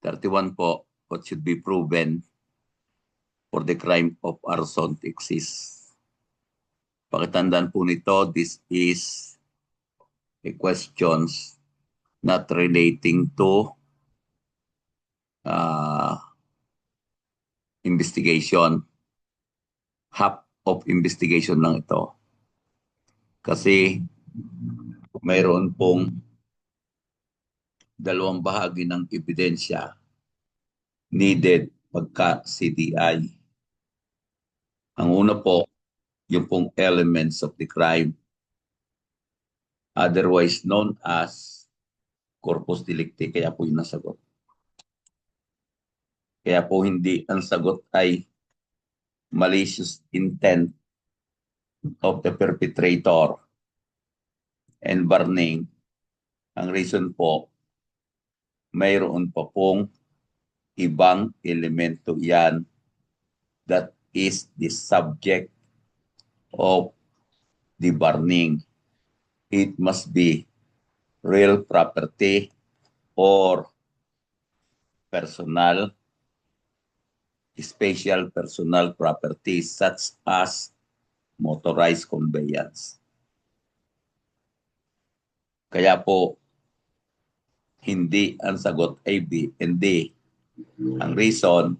31 po, what should be proven for the crime of arson to exist. Pakitandaan po nito, this is a questions not relating to investigation. Half of investigation lang ito. Kasi mayroon pong dalawang bahagi ng ebidensya needed pagka CDI. Ang una po, yung pong elements of the crime, otherwise known as corpus delicti, kaya po yung nasagot. Kaya po hindi ang sagot ay malicious intent of the perpetrator and burning. Ang reason po, mayroon pa pong ibang elemento yan that is the subject of the burning. It must be real property or personal, special personal property such as motorized conveyance. Kaya po, hindi ang sagot ay B and D. Ang reason,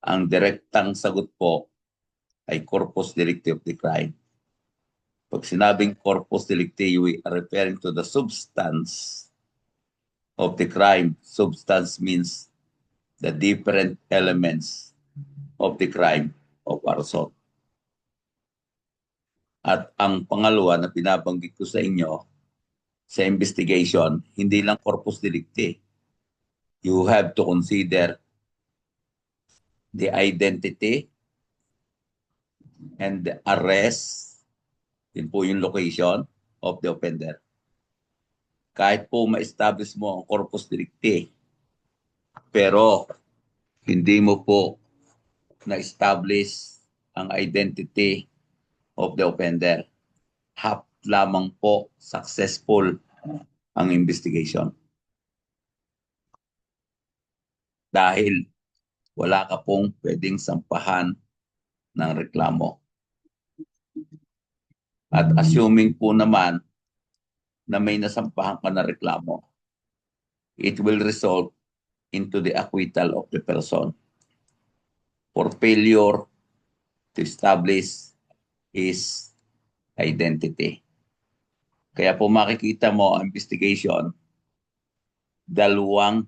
ang direktang sagot po ay corpus delicti of the crime. Pag sinabing corpus delicti, we are referring to the substance of the crime. Substance means the different elements of the crime of arson. At ang pangalawa na binabanggit ko sa inyo, sa investigation, hindi lang corpus delicti. You have to consider the identity and the arrest, yun po yung location of the offender. Kahit po ma-establish mo ang corpus delicti, pero hindi mo po na-establish ang identity of the offender, half lamang po successful ang investigation. Dahil wala ka pong pwedeng sampahan ng reklamo. At assuming po naman na may nasampahan ka na reklamo, it will result into the acquittal of the person for failure to establish his identity. Kaya po makikita mo ang investigation, dalawang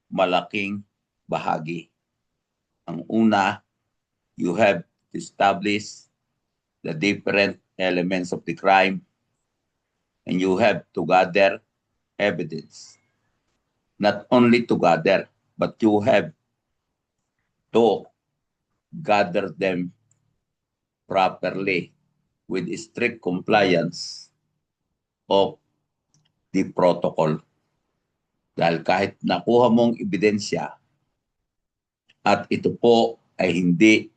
malaking bahagi. Ang una, you have to establish the different elements of the crime and you have to gather evidence. Not only to gather, but you have to gather them properly with strict compliance of the protocol. Dahil kahit nakuha mong ebidensya at ito po ay hindi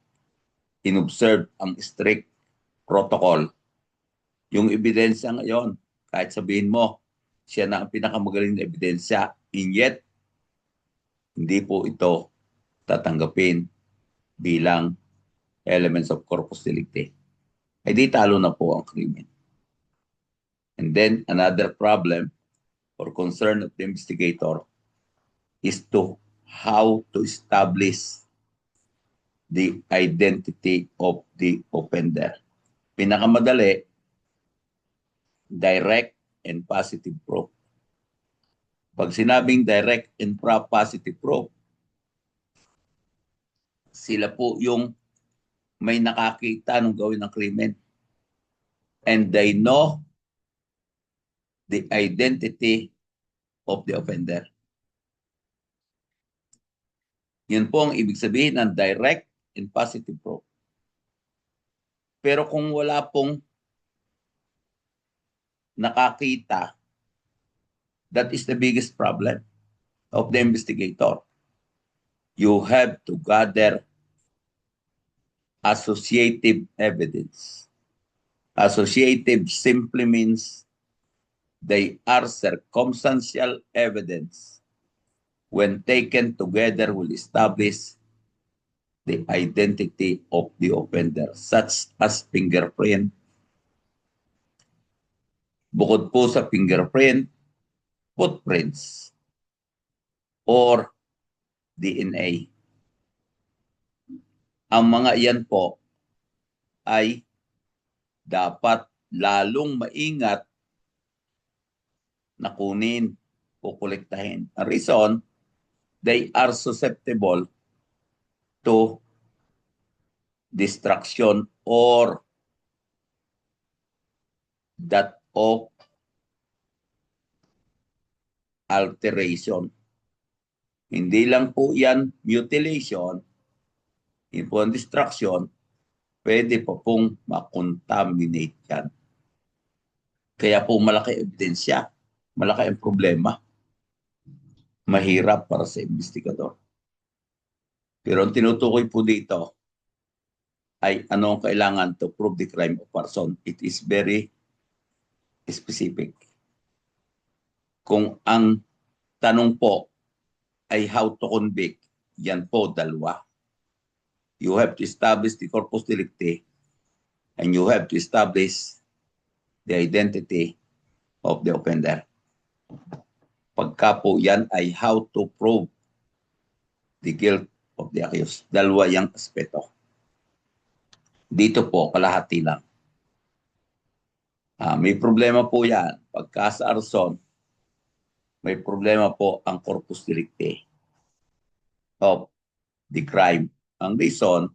inobserve ang strict protocol, yung ebidensya ngayon, kahit sabihin mo, siya na ang pinakamagaling na ebidensya, and yet, hindi po ito tatanggapin bilang elements of corpus delicti. Ay di talo na po ang krimen. And then, another problem or concern of the investigator is to how to establish the identity of the offender. Pinakamadali, direct and positive proof. Pag sinabing direct and positive proof, sila po yung may nakakita nung gawin ng krimen. And they know the identity of the offender. Yun po ang ibig sabihin ng direct and positive proof. Pero kung wala pong nakakita, that is the biggest problem of the investigator. You have to gather associative evidence. Associative simply means they are circumstantial evidence when taken together will establish the identity of the offender, such as fingerprint. Bukod po sa fingerprint, footprints, or DNA. Ang mga iyan po ay dapat lalong maingat na kunin o kolektahin. Ang reason, they are susceptible to destruction or that of alteration. Hindi lang po yan mutilation, hindi po ang destruction, pwede pa pong makontaminate yan. Kaya po malaki ebidensya, malaki ang problema. Mahirap para sa investigador. Pero ang tinutukoy po dito ay ano ang kailangan to prove the crime of arson. It is very specific. Kung ang tanong po ay how to convict, yan po dalawa. You have to establish the corpus delicti and you have to establish the identity of the offender. Pagka po yan ay how to prove the guilt of the accused. Dalawa yung aspeto. Dito po, kalahati lang. May problema po yan. Pagka sa arson, may problema po ang corpus delicti of the crime. Ang reason,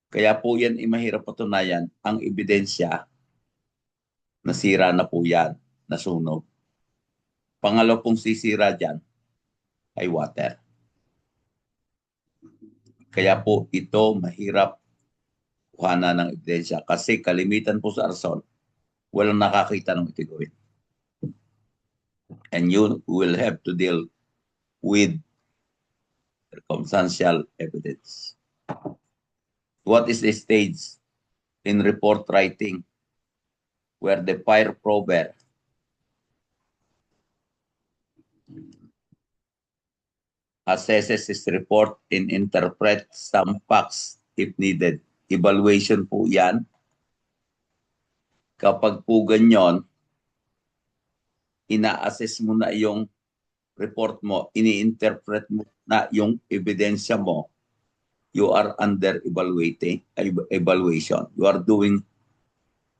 kaya po yan ay mahirap patunayan, ang ebidensya, nasira na po yan, nasunog. Pangalaw pong sisira dyan ay water. Kaya po ito mahirap kuhanan ng ebidensya kasi kalimitan po sa arson, walang nakakita ng ito. And you will have to deal with circumstantial evidence. What is the stage in report writing where the fire prober assesses his report and interprets some facts if needed? Evaluation po yan. Kapag po ganyan, ina-assess mo na yung report mo, ini-interpret mo na yung ebidensya mo, you are under evaluation. You are doing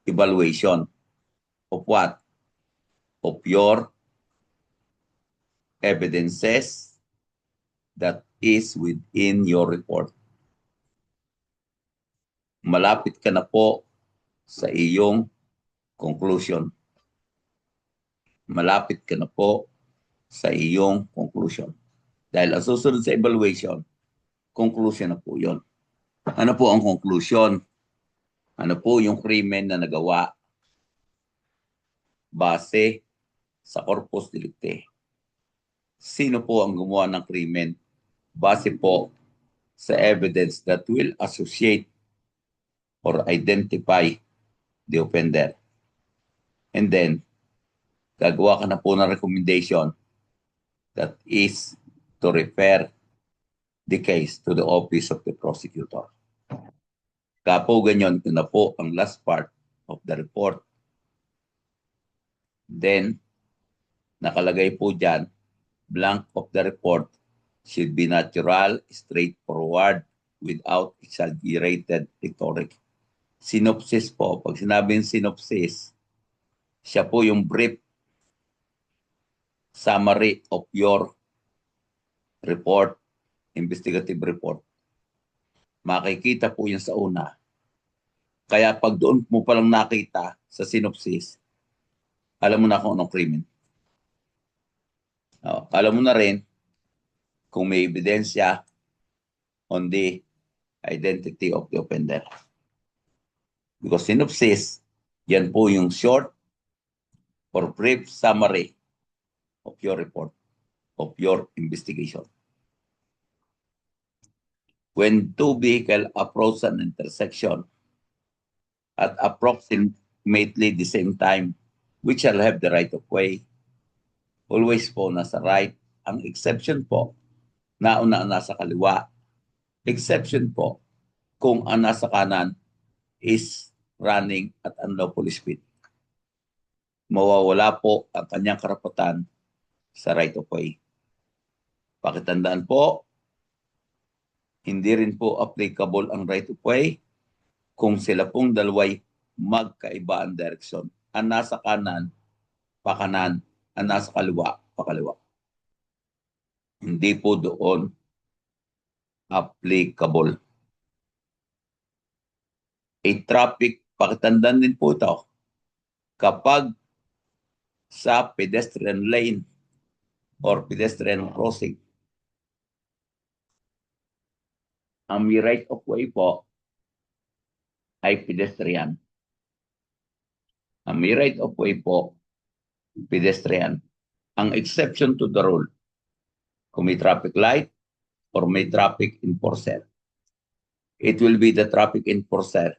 evaluation of what? Of your evidences that is within your report. Malapit ka na po sa iyong conclusion. Malapit ka na po sa iyong conclusion. Dahil ang susunod sa evaluation, conclusion na po yun. Ano po ang conclusion? Ano po yung krimen na nagawa base sa corpus delicti? Sino po ang gumawa ng krimen base po sa evidence that will associate or identify the offender? And then, gagawa ka na po ng recommendation that is to refer the case to the office of the prosecutor. Kapo ganyan, ito na po ang last part of the report. Then, nakalagay po dyan, blank of the report should be natural, straightforward, without exaggerated rhetoric. Synopsis po, pag sinabing synopsis, siya po yung brief summary of your report, investigative report. Makikita po yan sa una. Kaya pag doon mo palang nakita sa synopsis, alam mo na kung anong krimen. Alam mo na rin kung may ebidensya on the identity of the offender. Because synopsis, yan po yung short or brief summary of your report, of your investigation. When two vehicles approach an intersection at approximately the same time, which shall have the right of way, always po nasa right Ang exception po, nauna ang nasa kaliwa. Exception po, kung ang nasa kanan is running at unlawful speed. Mawawala po ang kanyang karapatan sa right of way. Pakitandaan po, hindi rin po applicable ang right of way kung sila pong dalaway magkaiba ang direksyon. Ang nasa kanan, pakanan. Ang nasa kaliwa, pakaliwa. Hindi po doon applicable. A traffic, pakitandaan din po ito. Kapag sa pedestrian lane or pedestrian crossing, ang may right of way po ay pedestrian. Ang may right of way po, pedestrian. Ang exception to the rule, kung may traffic light or may traffic enforcer, it will be the traffic enforcer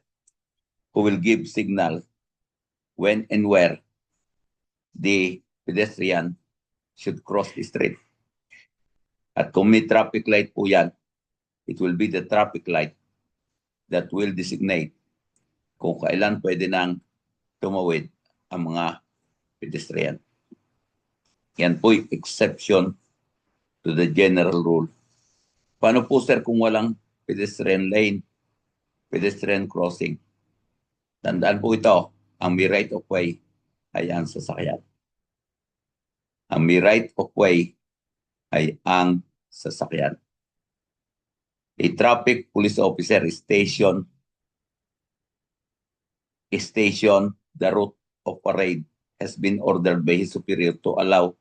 who will give signal when and where the pedestrian should cross the street. At kung may traffic light po yan, it will be the traffic light that will designate kung kailan pwede nang tumawid ang mga pedestrian. Yan po yung exception to the general rule. Paano po sir kung walang pedestrian lane, pedestrian crossing? Tandaan po ito, ang may right of way ay ang sasakyan. Ang may right of way ay ang sasakyan. A traffic police officer station the route of parade has been ordered by his superior to allow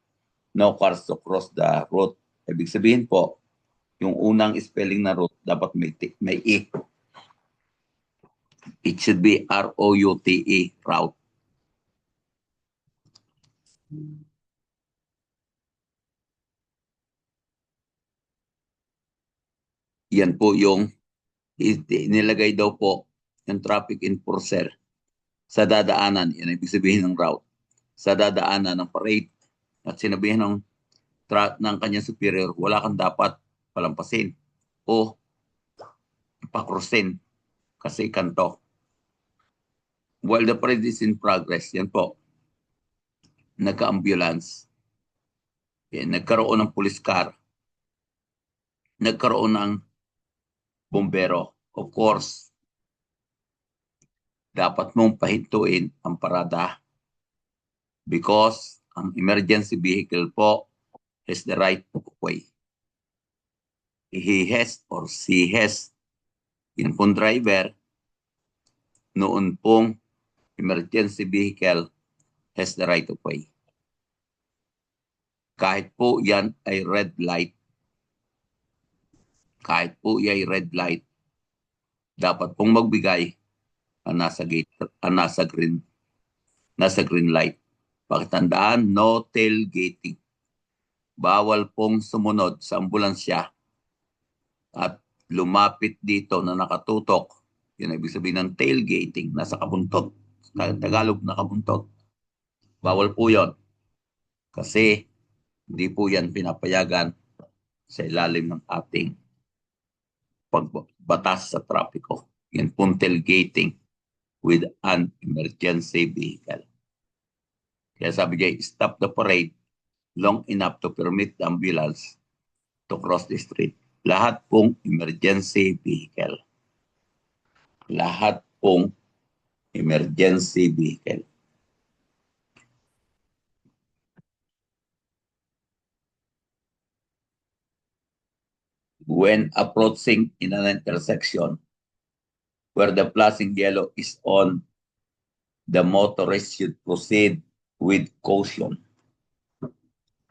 no cars to cross the route. Ibig sabihin po, yung unang spelling na route dapat may E. It should be R-O-U-T-E, route. Yan po yung nilagay daw po yung traffic enforcer sa dadaanan. Yan ibig sabihin ng route. Sa dadaanan ng parade at sinabihan ng kanyang superior, wala kang dapat palampasin o pakrosin kasi kanto. While the parade is in progress, yan po, nagka-ambulance, nagkaroon ng police car, nagkaroon ng bombero. Of course, dapat mong pahintuin ang parada because ang emergency vehicle po has the right of way. He has or she has, yun pong driver, noon pong emergency vehicle has the right of way. Kahit po yan ay red light, dapat pong magbigay ang nasa green light. Pakitandaan, no tailgating. Bawal pong sumunod sa ambulansya at lumapit dito na nakatutok. Yan ibig sabihin ng tailgating, nasa kabuntot. Tagalog na kabuntot. Bawal po yon. Kasi hindi po yan pinapayagan sa ilalim ng ating pagbatas sa trapiko. Yan pong tailgating with an emergency vehicle. Kaya sabi niya, stop the parade long enough to permit the ambulance to cross the street. Lahat pong emergency vehicle. Lahat pong emergency vehicle. When approaching in an intersection where the flashing yellow is on, the motorist should proceed with caution.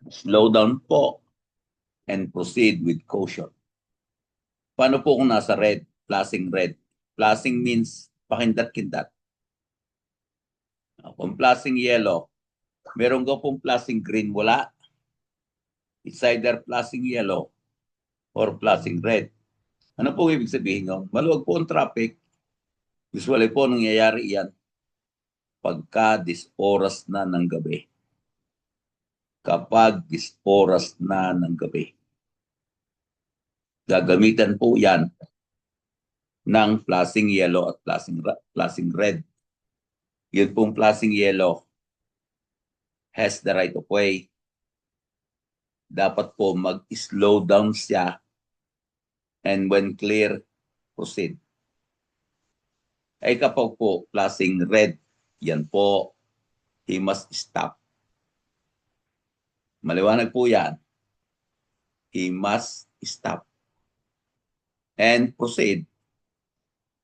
Slow down po and proceed with caution. Paano po kung nasa red, flashing red? Flashing means pakindat-kindat. Kung flashing yellow, meron ka pong flashing green, wala. It's either flashing yellow or flashing red. Ano po ibig sabihin nyo? Maluwag po ang traffic. Usually po nangyayari yan pagka 10 oras na ng gabi. kapag oras na ng gabi. Gagamitan po yan ng flashing yellow at flashing red. Yun pong flashing yellow has the right of way. Dapat po mag-slow down siya and when clear, proceed. Ay kapag po flashing red, yan po, he must stop. Maliwanag po yan. He must stop and proceed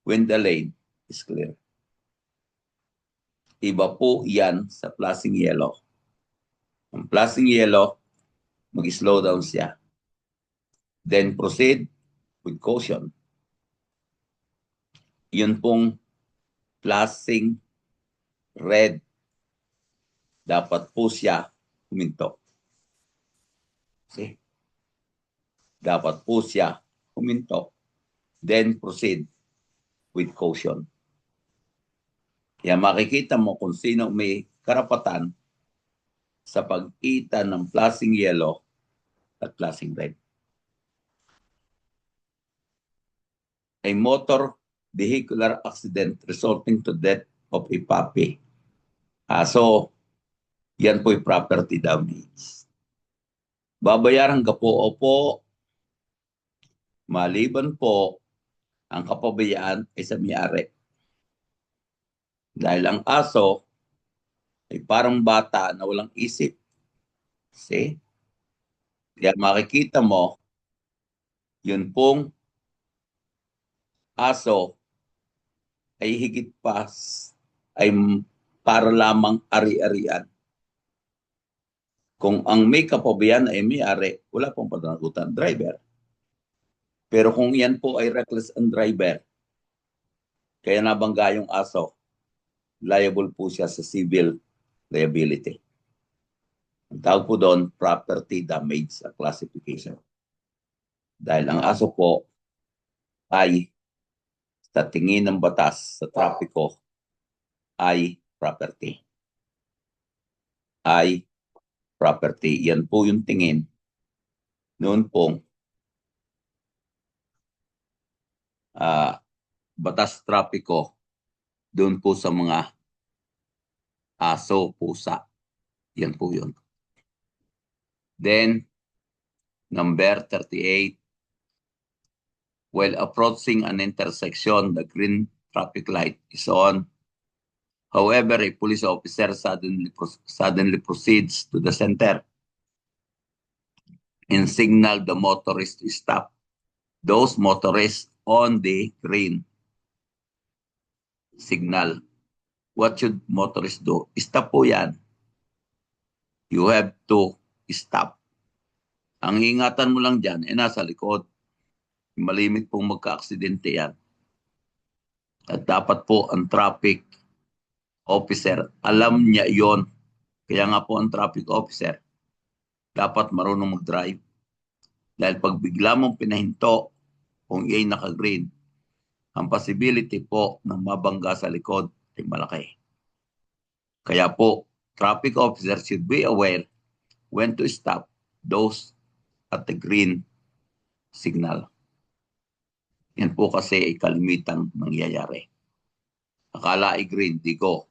when the lane is clear. Iba po yan sa flashing yellow. Ang flashing yellow, mag-slow down siya. Then proceed with caution. Yun pong flashing red, dapat po siya huminto. See? Dapat po siya huminto. Then proceed with caution. Kaya makikita mo kung sino may karapatan sa pagitan ng flashing yellow at flashing red. A motor vehicular accident resulting to death of a puppy. So, yan po yung property damage. Babayaran ka po, opo, maliban po ang kapabayaan ay sa may-ari. Dahil ang aso ay parang bata na walang isip. See? Kaya makikita mo, yun pong aso ay higit pa ay para lamang ari-arian. Kung ang may kapabayaan ay may-ari, wala pong pananagutan driver. Pero kung yan po ay reckless ang driver, kaya nabangga yung aso, liable po siya sa civil liability. Ang tawag po doon, property damage sa classification. Dahil ang aso po ay sa tingin ng batas sa trapiko ay property. Ay property. Yan po yung tingin noon pong batas trapiko doon po sa mga aso, pusa. Yan po yun. Then, number 38, while approaching an intersection, the green traffic light is on. However, a police officer suddenly proceeds to the center and signal the motorist to stop. Those motorists on the green signal. What should motorists do? Stop po yan. You have to stop. Ang ingatan mo lang dyan, nasa likod. Malimit pong magka-aksidente yan. At dapat po ang traffic officer, alam niya yon. Kaya nga po ang traffic officer, dapat marunong mag-drive. Dahil pag bigla mong pinahinto, kung iya'y naka-green, ang possibility po ng mabangga sa likod ay malaki. Kaya po, traffic officer should be aware when to stop those at the green signal. Yan po kasi ay kalimitang nangyayari. Akala ay green, di go.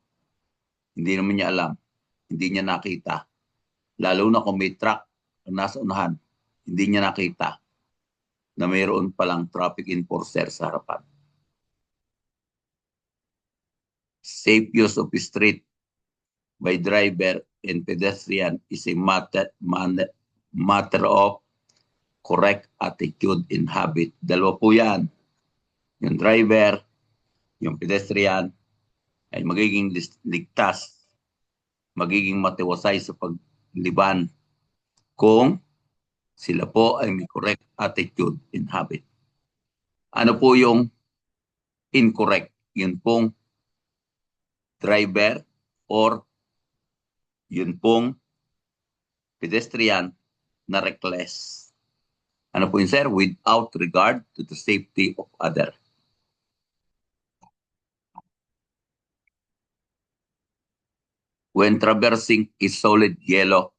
Hindi naman niya alam. Hindi niya nakita. Lalo na kung may truck na nasa unahan, hindi niya nakita na mayroon palang traffic enforcer sa harapan. Safe use of the street by driver and pedestrian is a matter of correct attitude and habit. Dalawa po yan. Yung driver, yung pedestrian, ay magiging ligtas, magiging matiwasay sa pagliban kung sila po ay may correct attitude and habit. Ano po yung incorrect? Yun pong driver or yun pong pedestrian na reckless. Ano po yun, sir? Without regard to the safety of other. When traversing a solid yellow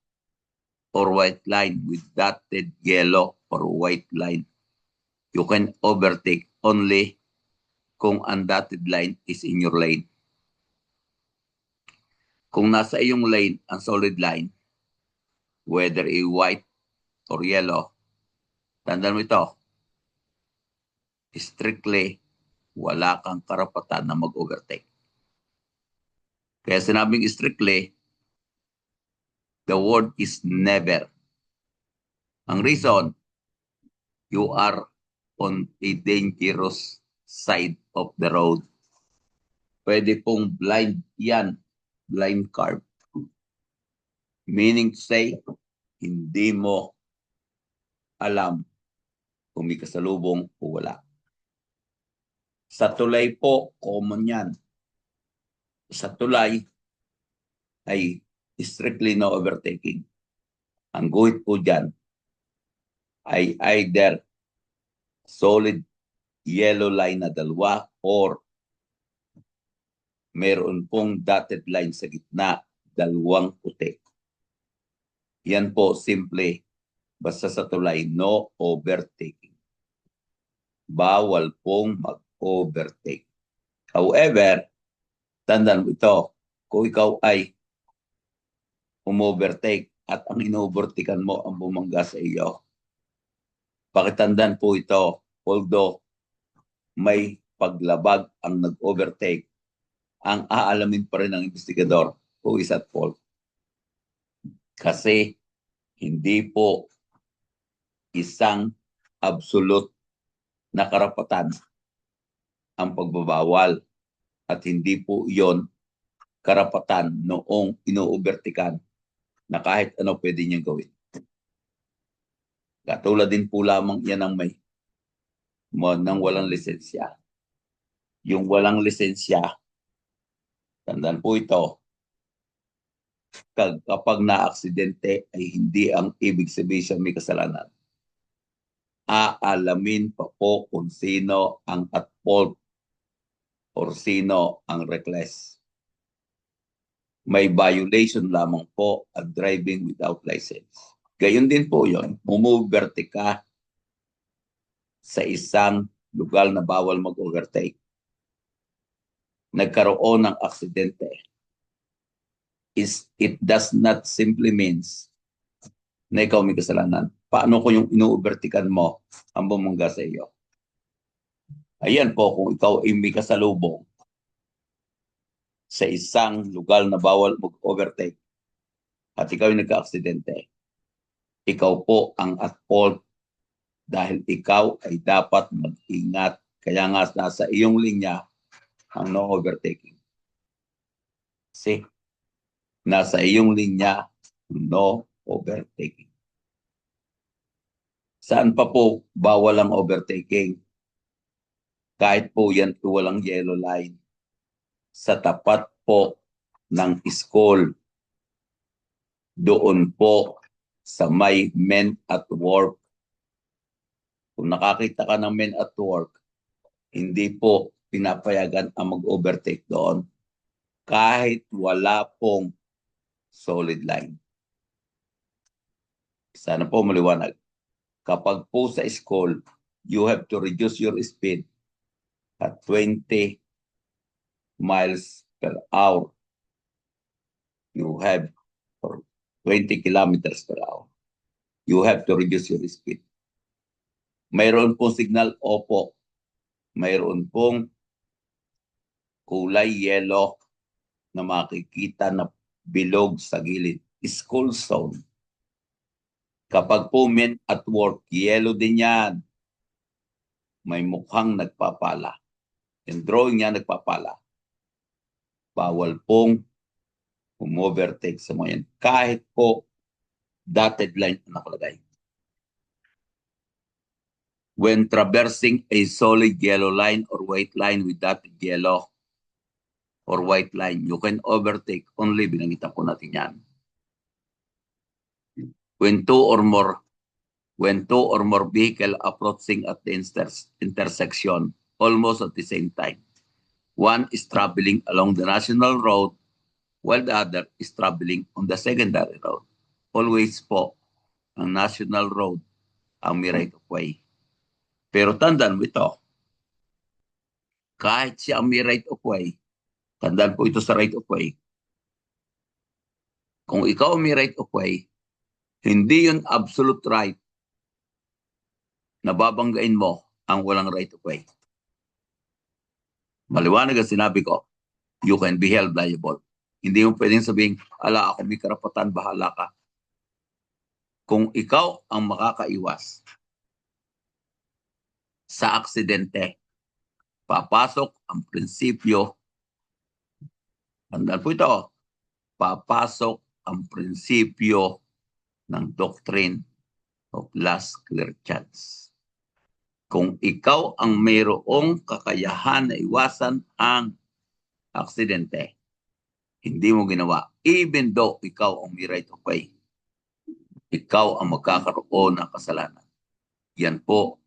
or white line with dotted yellow or white line, you can overtake only kung ang dotted line is in your lane. Kung nasa iyong lane ang solid line, whether a white or yellow, tandaan mo ito, strictly wala kang karapatan na mag-overtake. Kaya sinabing strictly, the word is never. Ang reason, you are on a dangerous side of the road. Pwede pong blind yan, blind curve. Meaning to say, hindi mo alam kung may kasalubong o wala. Sa tulay po, common yan. Sa tulay ay strictly no overtaking. Ang guhit po dyan ay either solid yellow line na dalawa or meron pong dotted line sa gitna, dalawang puti. Yan po simple, basta sa tulay, no overtaking. Bawal pong mag-overtake. However, tandaan mo ito, kung ikaw ay umovertake at ang inovertikan mo ang bumangga sa iyo, pakitandaan po ito, although may paglabag ang nag-overtake, ang aalamin pa rin ng investigador who is at fault. Kasi hindi po isang absolute na karapatan ang pagbabawal at hindi po iyon karapatan noong ino-overtikan na kahit ano pwede niyang gawin. Katulad din po lamang yan ng may ng walang lisensya. Yung walang lisensya, tandaan po ito, kapag na-aksidente ay hindi ang ibig sabihin siya may kasalanan. Aalamin pa po kung sino ang at fault or sino ang reckless. May violation lamang po at driving without license. Gayon din po yon, umuvertake ka sa isang lugar na bawal mag-overtake. Nagkaroon ng aksidente. It does not simply means na ikaw may kasalanan. Paano kung yung ino-overtikan mo ang bumangga sa iyo? Ayan po, kung ikaw ay may kasalubong sa isang lugar na bawal mag-overtake at ikaw ay nagka-aksidente, ikaw po ang at fault dahil ikaw ay dapat mag-ingat. Kaya nga nasa iyong linya ang no overtaking. See? Nasa iyong linya, no overtaking. Saan pa po bawal ang overtaking? Kahit po yan po walang yellow line. Sa tapat po ng school, doon po sa may men at work. Kung nakakita ka ng men at work, hindi po pinapayagan ang mag-overtake doon kahit wala pong solid line. Sana po maliwanag. Kapag po sa school, you have to reduce your speed at 20 miles per hour. You have 20 kilometers per hour. You have to reduce your speed. Mayroon pong signal, opo. Mayroon pong kulay yellow na makikita na bilog sa gilid. School zone. Kapag po men at work, yellow din yan. May mukhang nagpapala. Yung drawing niya nagpapala. Bawal pong umovertake sa mga yan. Kahit po dotted line ang nakalagay. When traversing a solid yellow line or white line with dotted yellow or white line, you can overtake only, binangitan po natin yan. When two or more vehicle approaching at the intersection almost at the same time. One is traveling along the national road while the other is traveling on the secondary road. Always po, ang national road ang may right of way. Pero tandaan mo ito, kahit siya ang may right of way, tandaan po ito sa right of way, kung ikaw ang may right of way, hindi yun absolute right na babanggain mo ang walang right of way. Maliwanag ang sinabi ko, you can be held liable. Hindi mo pwedeng sabihin, ala, ako may karapatan, bahala ka. Kung ikaw ang makakaiwas sa aksidente, papasok ang prinsipyo, tandaan po ito, papasok ang prinsipyo ng doctrine of last clear chance. Kung ikaw ang mayroong kakayahan na iwasan ang aksidente, hindi mo ginawa, even though ikaw ang may right of way, ikaw ang magkakaroon ng kasalanan. Yan po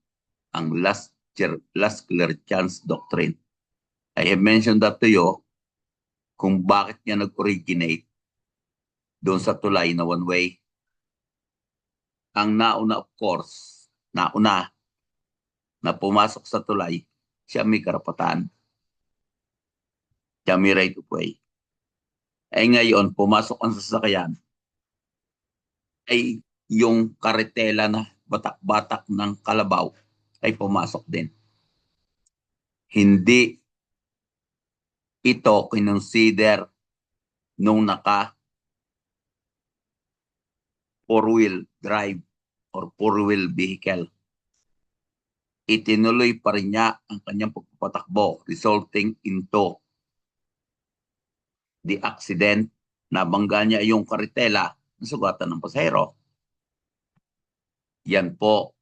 ang last clear chance doctrine. I have mentioned that to you kung bakit niya nag-originate doon sa tulay na one way. Ang nauna, of course, na pumasok sa tulay, siya may karapatan. Siya may right of way. Ay ngayon, pumasok ang sasakyan, ay yung karetela na batak-batak ng kalabaw ay pumasok din. Hindi ito kinonsider nung naka four-wheel drive or four-wheel vehicle. Itinuloy pa rin niya ang kanyang pagpapatakbo, resulting into the accident. Nabangga niya yung karetela na sugatan ng pasahero. Yan po,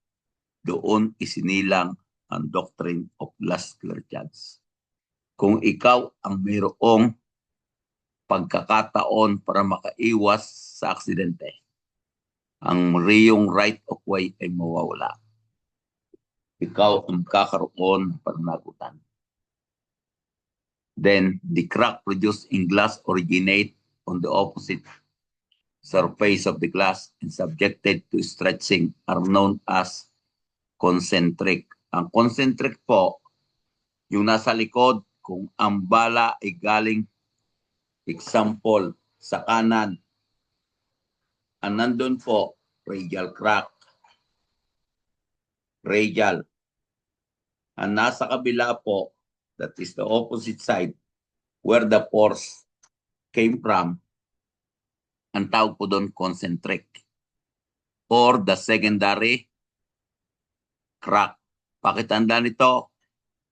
doon isinilang ang doctrine of last clear chance. Kung ikaw ang mayroong pagkakataon para makaiwas sa aksidente, ang riyong right of way ay mawawala. Ikaw ang kakaroon ng pananagutan. Then, the crack produced in glass originate on the opposite surface of the glass and subjected to stretching are known as concentric. Ang concentric po, yung nasa likod, kung ang bala ay galing, example, sa kanan, ang nandun po, radial crack. Radial. Ang nasa kabila po, that is the opposite side, where the force came from, ang tawag po doon concentric. Or the secondary crack. Pakitandaan nito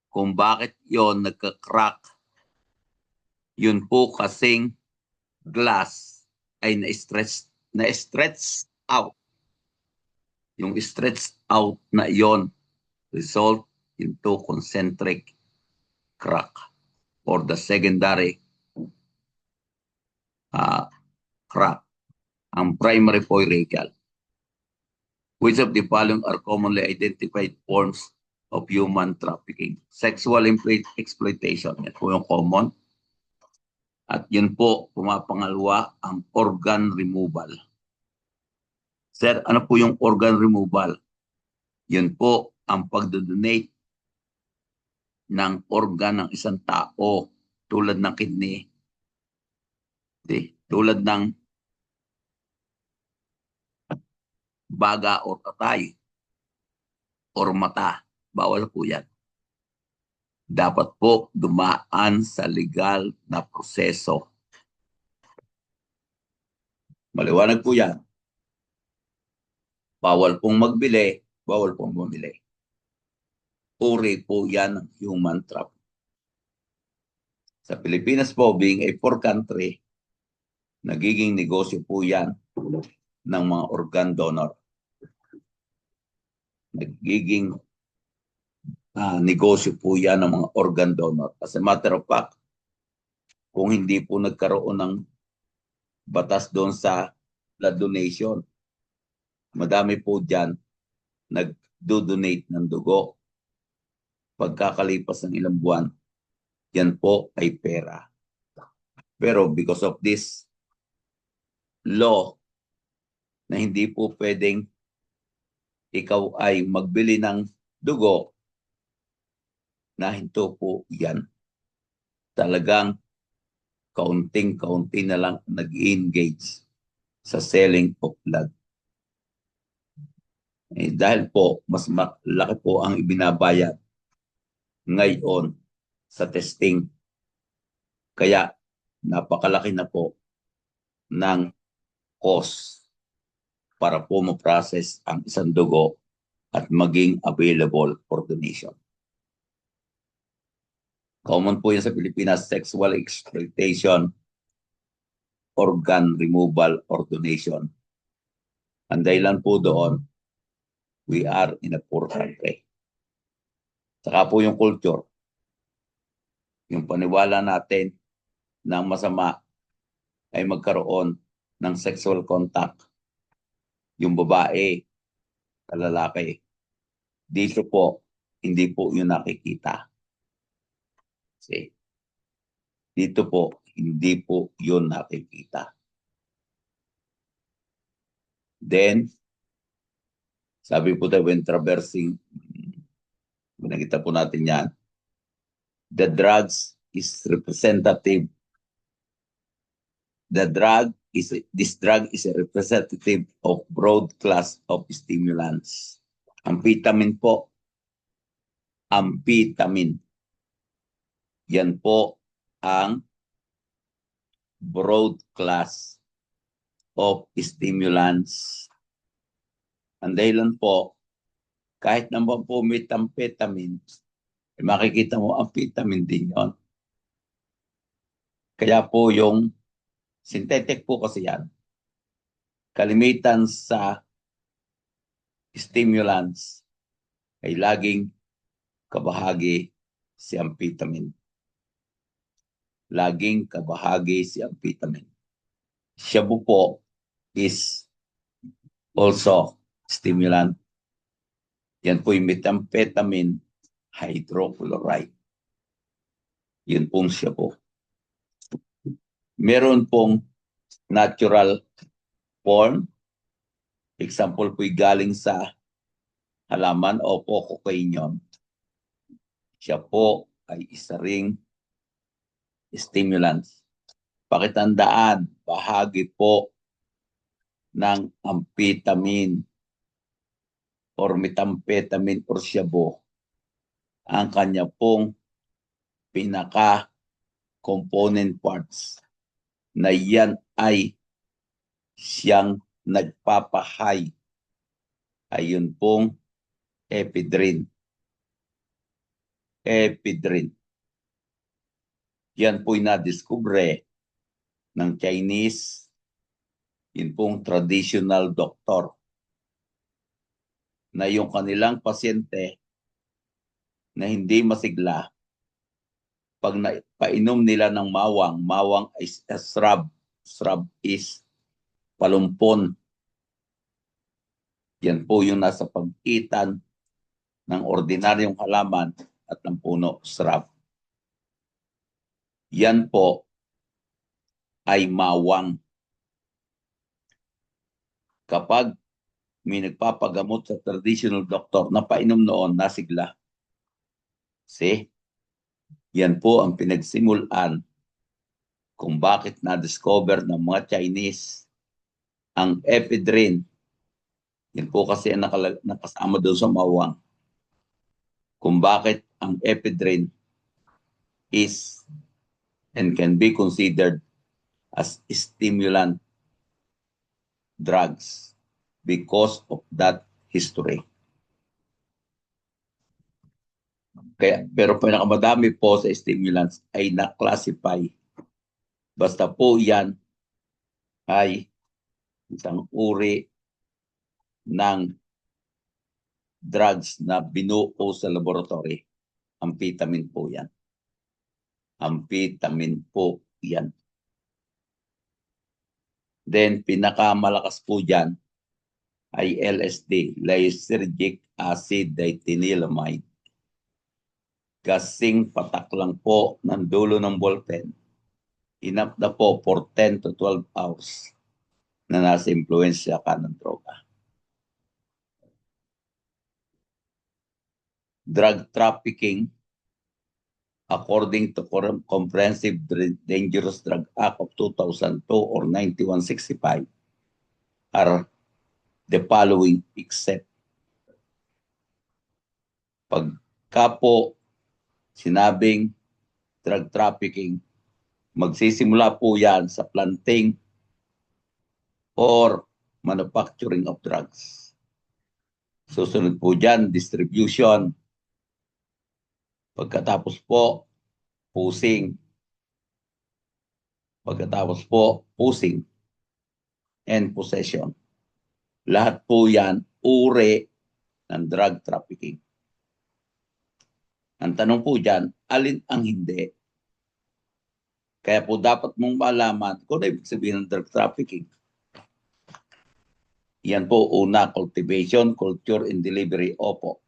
kung bakit yon nagka-crack. Yun po kasing glass ay na-stretch out. Yung stretch out na yon result into concentric crack or the secondary crack. Ang primary po radial. Which of the following are commonly identified forms of human trafficking? Sexual exploitation. Yan po yung common. At yun po, pumapangalawa ang organ removal. Sir, ano po yung organ removal? Yun po ang pagdodonate ng organ ng isang tao tulad ng kidney, tulad ng baga o tatay or mata. Bawal po yan. Dapat po dumaan sa legal na proseso. Maliwanag po yan. Bawal pong magbili, bawal pong bumili. Uri po yan ng human trafficking. Sa Pilipinas po, being a poor country, nagiging negosyo po yan ng mga organ donor. Nagiging negosyo po yan ng mga organ donor. As a matter of fact, kung hindi po nagkaroon ng batas doon sa blood donation, madami po dyan nag-donate ng dugo. Pagkakalipas ng ilang buwan, yan po ay pera. Pero because of this law na hindi po pwedeng ikaw ay magbili ng dugo na hinto po yan. Talagang kaunting-kaunti na lang nag-engage sa selling of blood. Dahil po, mas malaki po ang ibinabayad ngayon sa testing. Kaya napakalaki na po ng cost para po ma-process ang isang dugo at maging available for donation. Common po yan sa Pilipinas, sexual exploitation, organ removal or donation. Ang dahilan po doon, we are in a poor country. Saka po yung culture, yung paniwala natin na masama ay magkaroon ng sexual contact. Yung babae, lalaki. Dito po, hindi po yun nakikita. See? Dito po, hindi po yun nakikita. Then, sabi po tayo when traversing, nakita po natin yan, the drugs is representative. This drug is a representative of broad class of stimulants. Amphetamine po, amphetamine. Yan po ang broad class of stimulants. Ang dahilan po, kahit naman po methamphetamine, makikita mo amphetamine din yon. Kaya po yung synthetic po kasi yan. Kalimitan sa stimulants ay laging kabahagi si amphetamine. Laging kabahagi si amphetamine. Shabu po is also stimulant. Yan po yung methamphetamine hydrochloride. Yun pong shabu. Meron pong natural form. Example po galing sa halaman o po cocaine yun. Siya po ay isa ring stimulant. Pakitandaan, bahagi po ng amphetamine or methamphetamine or shabu ang kanya pong pinaka-component parts na yan ay siyang nagpapahay. Ayun pong ephedrine. Ephedrine. Yan po'y nadiskubre ng Chinese, yun pong traditional doctor, na yung kanilang pasyente na hindi masigla, pag painom nila ng mawang, mawang is a shrub. Shrub is palumpon. Yan po yung nasa pagitan ng ordinaryong halaman at ng puno, shrub. Yan po ay mawang. Kapag may nagpapagamot sa traditional doctor na painom noon, nasigla. See? Yan po ang pinagsimulan kung bakit na-discover ng mga Chinese ang ephedrine. Yan po kasi ang nakasama doon sa mawang. Kung bakit ang ephedrine is and can be considered as stimulant drugs because of that history. Kaya, pero pinakamadami po sa stimulants ay na-classify. Basta po yan ay isang uri ng drugs na binuo sa laboratory. Amphetamine po yan. Amphetamine po yan. Then, pinakamalakas po dyan ay LSD, lysergic acid diethylamide. Kasing patak lang po ng dulo ng ballpen. Enough na po for 10 to 12 hours na nasa impluensya ka ng droga. Drug trafficking, according to Comprehensive Dangerous Drug Act of 2002 or 9165, are the following except pagka po sinabing drug trafficking, magsisimula po yan sa planting or manufacturing of drugs. Susunod po dyan, distribution. Pagkatapos po, pusing. Pagkatapos po, pusing and possession. Lahat po yan, uri ng drug trafficking. Ang tanong po dyan, alin ang hindi? Kaya po dapat mong malaman kung ano ibig sabihin ng drug trafficking. Yan po, una, cultivation, culture, and delivery. Opo.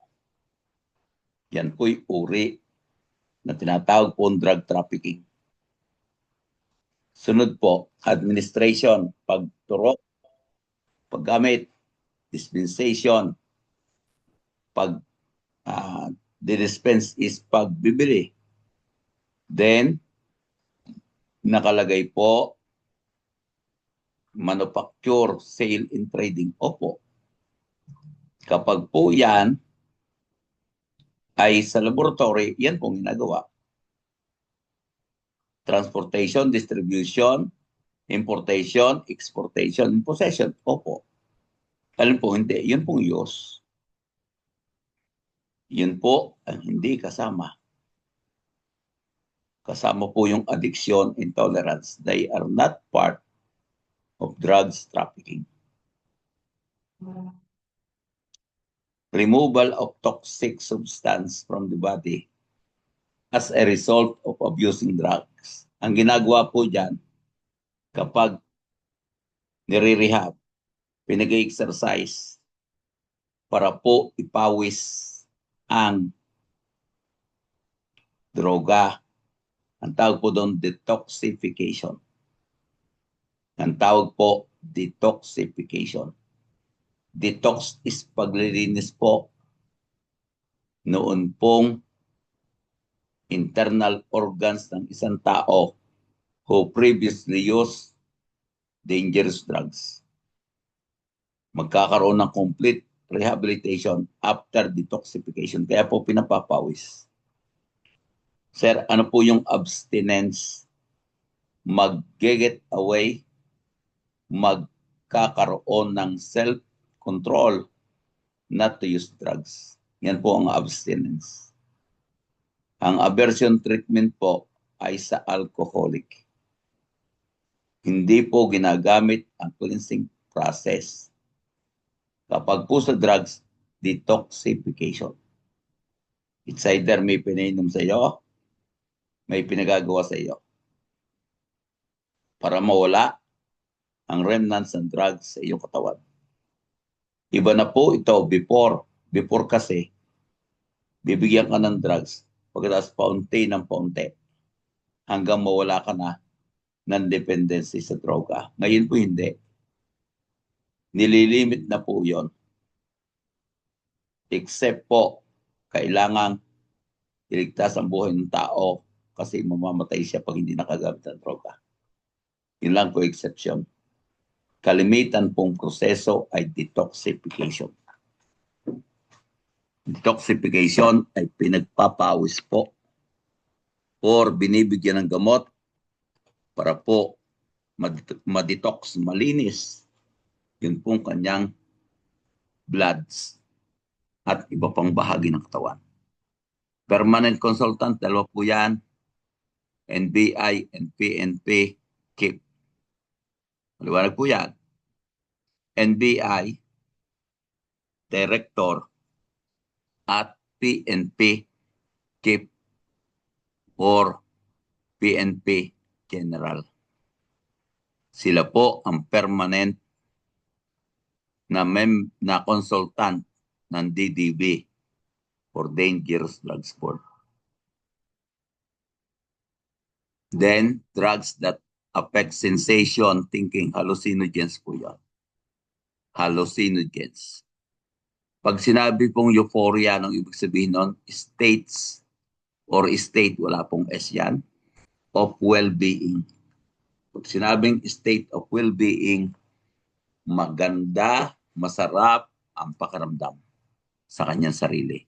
Yan po'y uri na tinatawag po drug trafficking. Sunod po, administration, pagturok, paggamit, dispensation, dispense is pagbibili. Then, nakalagay po, manufacture, sale, and trading. Opo. Kapag po yan ay sa laboratory, yan pong ginagawa. Transportation, distribution, importation, exportation, possession. Opo. Alin po hindi? Yun pong use. Yun po ang hindi kasama. Kasama po yung addiction, intolerance. They are not part of drugs trafficking. Removal of toxic substance from the body as a result of abusing drugs. Ang ginagawa po dyan, kapag nire-rehab, pinag-exercise para po ipawis ang droga. Ang tawag po doon, detoxification. Ang tawag po, detoxification. Detox is paglilinis po noon pong internal organs ng isang tao who previously used dangerous drugs. Magkakaroon ng complete rehabilitation after detoxification. Kaya po pinapapawis. Sir, ano po yung abstinence? Mag-get away, magkakaroon ng self-control not to use drugs. Yan po ang abstinence. Ang aversion treatment po ay sa alcoholic. Hindi po ginagamit ang cleansing process. Kapag po sa drugs, detoxification. It's either may pinainom sa iyo, may pinagagawa sa iyo para mawala ang remnants ng drugs sa iyong katawan. Iba na po ito before. Before kasi, bibigyan ka ng drugs pagkatapos paunti ng paunti hanggang mawala ka na ng dependency sa droga. Ngayon po hindi. Nililimit na po yon. Except po, kailangan iligtas ang buhay ng tao kasi mamamatay siya pag hindi nakagamit ng droga. Yun lang po exception. Kalimitan pong proseso ay detoxification. Detoxification ay pinagpapawis po or binibigyan ng gamot para po ma-detox, malinis yun pong kanyang bloods at iba pang bahagi ng katawan. Permanent consultant, dalawa po yan, NBI and PNP, KIP. Maliwanag po yan. NBI, Director, at PNP, KIP, or PNP General. Sila po ang permanent na consultant ng DDB for Dangerous Drugs Board. Then, drugs that affect sensation, thinking, hallucinogens po yan. Hallucinogens. Pag sinabi pong euphoria, anong ibig sabihin nun? States or state, wala pong S yan, of well-being. Pag sinabing state of well-being, maganda, masarap ang pakiramdam sa kanyang sarili.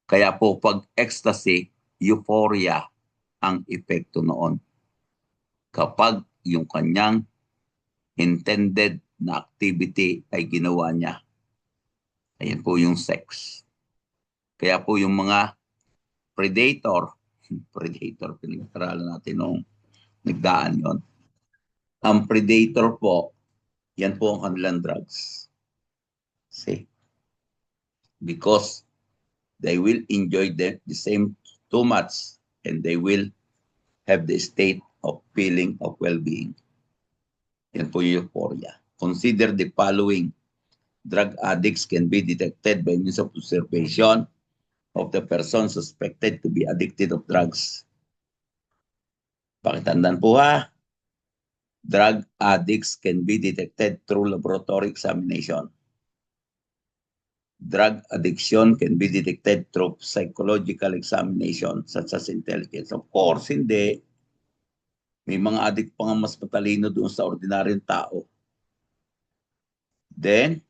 Kaya po pag ecstasy, euphoria ang epekto noon. Kapag yung kanyang intended na activity ay ginawa niya. Ayan po yung sex. Kaya po yung mga predator, pinag-aralan natin nung nagdaan yon. Ang predator po, yan po ang kanilang drugs. See? Because they will enjoy the same too much and they will have the state of feeling of well-being. Yan po yung euphoria. Consider the following. Drug addicts can be detected by means of observation of the person suspected to be addicted of drugs. Pakitandaan po ha. Drug addicts can be detected through laboratory examination. Drug addiction can be detected through psychological examination such as intelligence. Of course, hindi. May mga addict pa nga mas matalino doon sa ordinaryong tao. Then,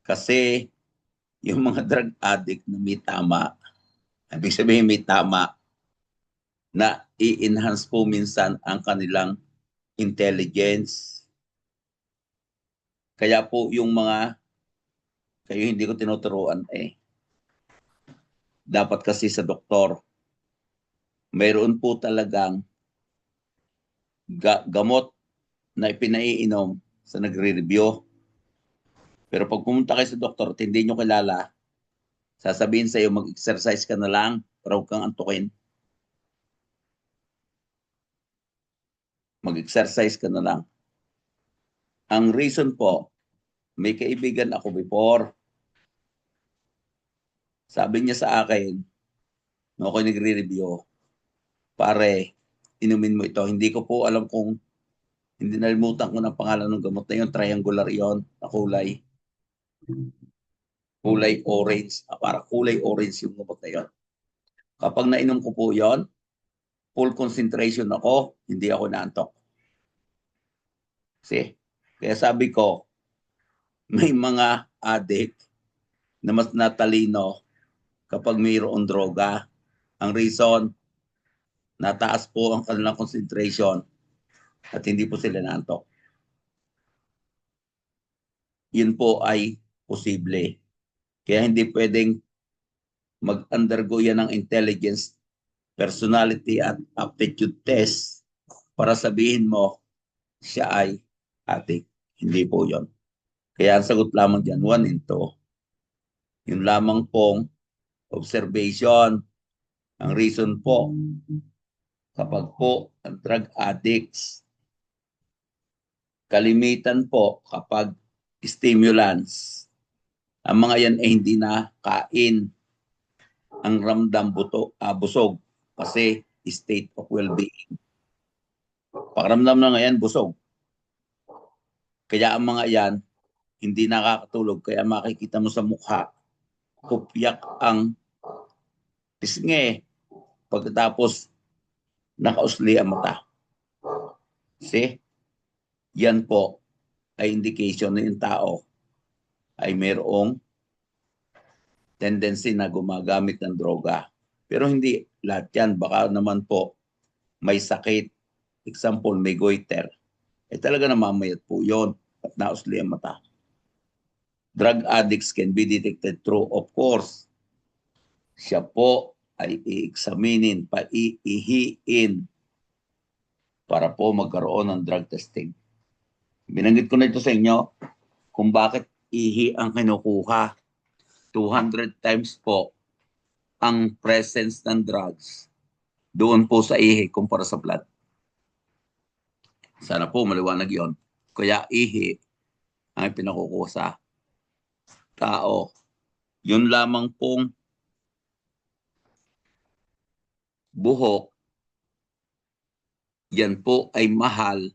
kasi yung mga drug addict na may tama, ibig sabihin may tama, na i-enhance po minsan ang kanilang intelligence. Kaya po yung mga, kayo hindi ko tinuturuan dapat kasi sa doktor, mayroon po talagang gamot na ipinaiinom sa nagre-review. Pero pag pumunta kayo sa doktor at hindi nyo kilala, sasabihin sa iyo mag-exercise ka na lang para huwag kang antukin. Mag-exercise ka na lang. Ang reason po, may kaibigan ako before. Sabi niya sa akin, no ako nagre-review, pare, inumin mo ito. Hindi ko po alam kung, hindi nalimutan ko ng pangalan ng gamot na yun, triangular yon na kulay. Kulay orange. Para kulay orange yung gamot na yun. Kapag nainom ko po yon, full concentration ako, hindi ako naantok. See? Kaya sabi ko, may mga addict na mas natalino kapag mayroong droga. Ang reason, nataas po ang kanilang concentration at hindi po sila naantok. Yun po ay posible. Kaya hindi pwedeng mag-undergo yan ng intelligence, personality at aptitude test para sabihin mo siya ay addict. Hindi po yon. Kaya ang sagot lamang dyan, 1 and 2. Yung lamang pong observation. Ang reason po, kapag po ang drug addicts, kalimitan po kapag stimulants, ang mga yan ay hindi na kain ang ramdam busog kasi state of well-being. Pakiramdam na ngayon, busog. Kaya ang mga yan, hindi nakakatulog. Kaya makikita mo sa mukha, kupyak ang pisngi. Pagkatapos, nakausli ang mata. See? Yan po ay indication na yung tao ay mayroong tendency na gumagamit ng droga. Pero hindi lahat yan. Baka naman po may sakit. Example, may goiter. Talaga namamayat po yon at nausli ang mata. Drug addicts can be detected through, of course, siya po ay i-examinin, paiihiin para po magkaroon ng drug testing. Binanggit ko na ito sa inyo kung bakit ihi ang kinukuha. 200 times po ang presence ng drugs doon po sa ihi kumpara sa blood. Sana po maliwanag yon. Kaya ihi ang pinakukuha sa tao. Yun lamang pong buhok yan po ay mahal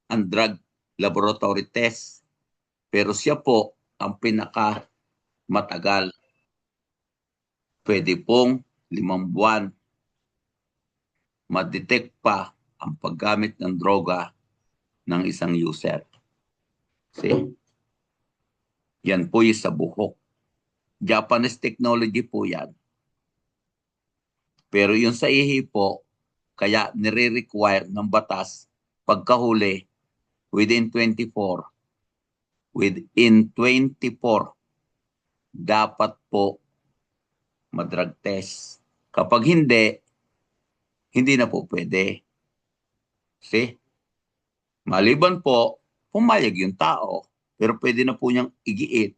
ang drug laboratory test. Pero siya po ang pinaka matagal. Pwede pong 5 buwan ma-detect pa ang paggamit ng droga ng isang user. See? Yan po yung sa buhok. Japanese technology po yan. Pero yung sa ihi po, kaya nire-require ng batas pagkahuli within 24, dapat po madrag test. Kapag hindi na po pwede. See? Maliban po, pumayag yung tao, pero pwede na po niyang igiit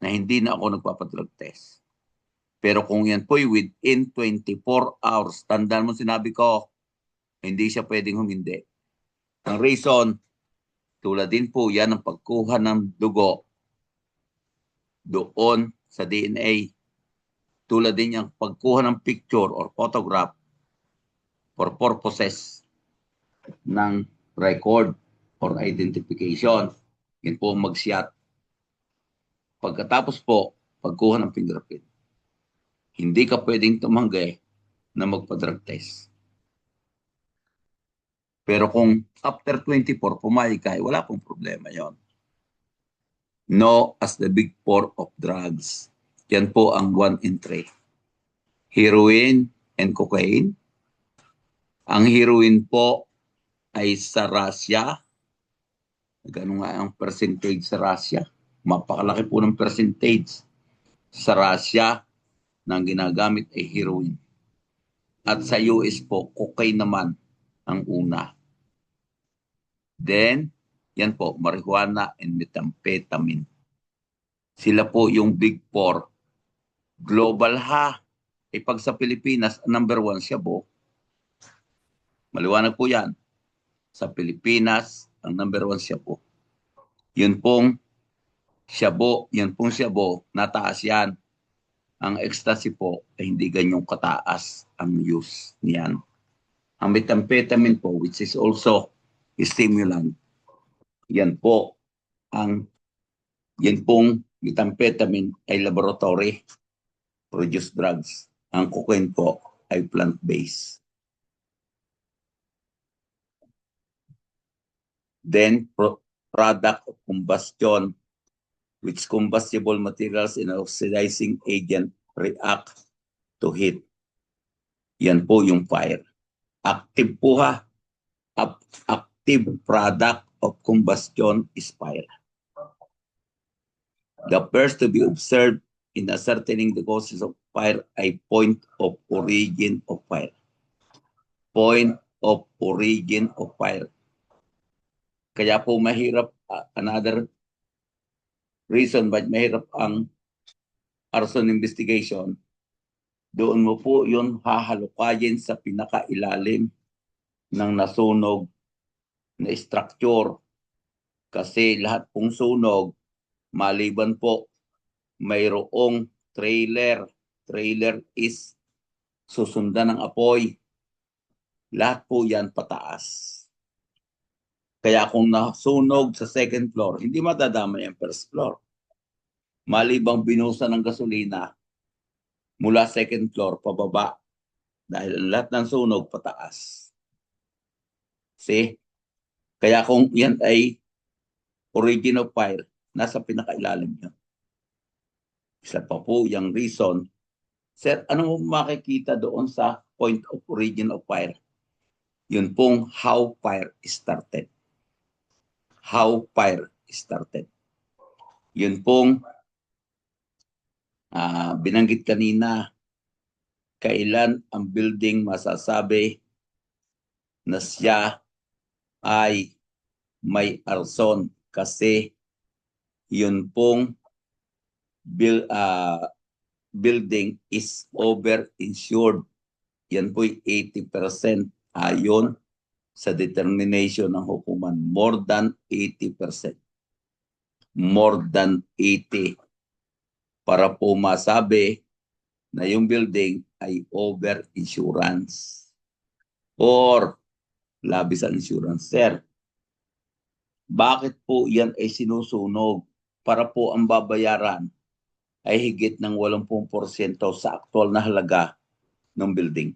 na hindi na ako nagpapadrug test. Pero kung yan po within 24 hours, tandaan mo sinabi ko, hindi siya pwedeng humindi. Ang reason, tulad din po yan ng pagkuha ng dugo doon sa DNA. Tulad din yung pagkuha ng picture or photograph for purposes ng record or identification. Yan po mag-shot. Pagkatapos po, pagkuha ng fingerprint. Hindi ka pwedeng tumanggi na magpa-drug test. Pero kung after 24, pumayag ka, wala pong problema yon. No as the big four of drugs. Yan po ang 1 and 3. Heroin and cocaine. Ang heroin po ay sa Russia. Gano'n nga ang percentage sa Russia. Mapakalaki po ng percentage sa Russia na ang ginagamit ay heroin. At sa US po, cocaine naman ang una. Then, yan po, marijuana and methamphetamine. Sila po yung big four. Global ha. Pag sa Pilipinas, number 1 shabu. Maliwanag po yan. Sa Pilipinas, ang number 1 shabu. Yun pong shabu, nataas yan. Ang ecstasy po ay hindi ganyong kataas ang use niyan. Ang methamphetamine po, which is also a stimulant, yan pong methamphetamine ay laboratory produced drugs. Ang cocaine po ay plant-based. Then, product of combustion, which combustible materials and oxidizing agent react to heat. Yan po yung fire. Active po ha. Active product of combustion is fire. The first to be observed in ascertaining the causes of fire ay point of origin of fire. Point of origin of fire. Kaya po mahirap, another reason why mahirap ang arson investigation, doon mo po yun hahalukayin sa pinakailalim ng nasunog na structure. Kasi lahat pong sunog, maliban po mayroong trailer. Trailer is susundan ng apoy. Lahat po yan pataas. Kaya kung nasunog sa second floor, hindi madadamay ang first floor. Malibang binusan ng gasolina mula second floor pababa dahil lahat ng sunog pataas. See? Kaya kung yan ay origin of fire, nasa pinakailalim yun. Isa pa po yung reason. Sir, ano mo makikita doon sa point of origin of fire? Yun pong how fire started. How fire started. Yun pong binanggit kanina, kailan ang building masasabi na siya ay may arson kasi yun pong building is over-insured. Yan po'y 80% ayon sa determination ng hukuman. More than 80%. More than 80%. Para po masabi na yung building ay over-insurance. Or labis ang insurance. Sir, bakit po yan ay sinusunog? Para po ang babayaran ay higit ng 80% sa aktual na halaga ng building.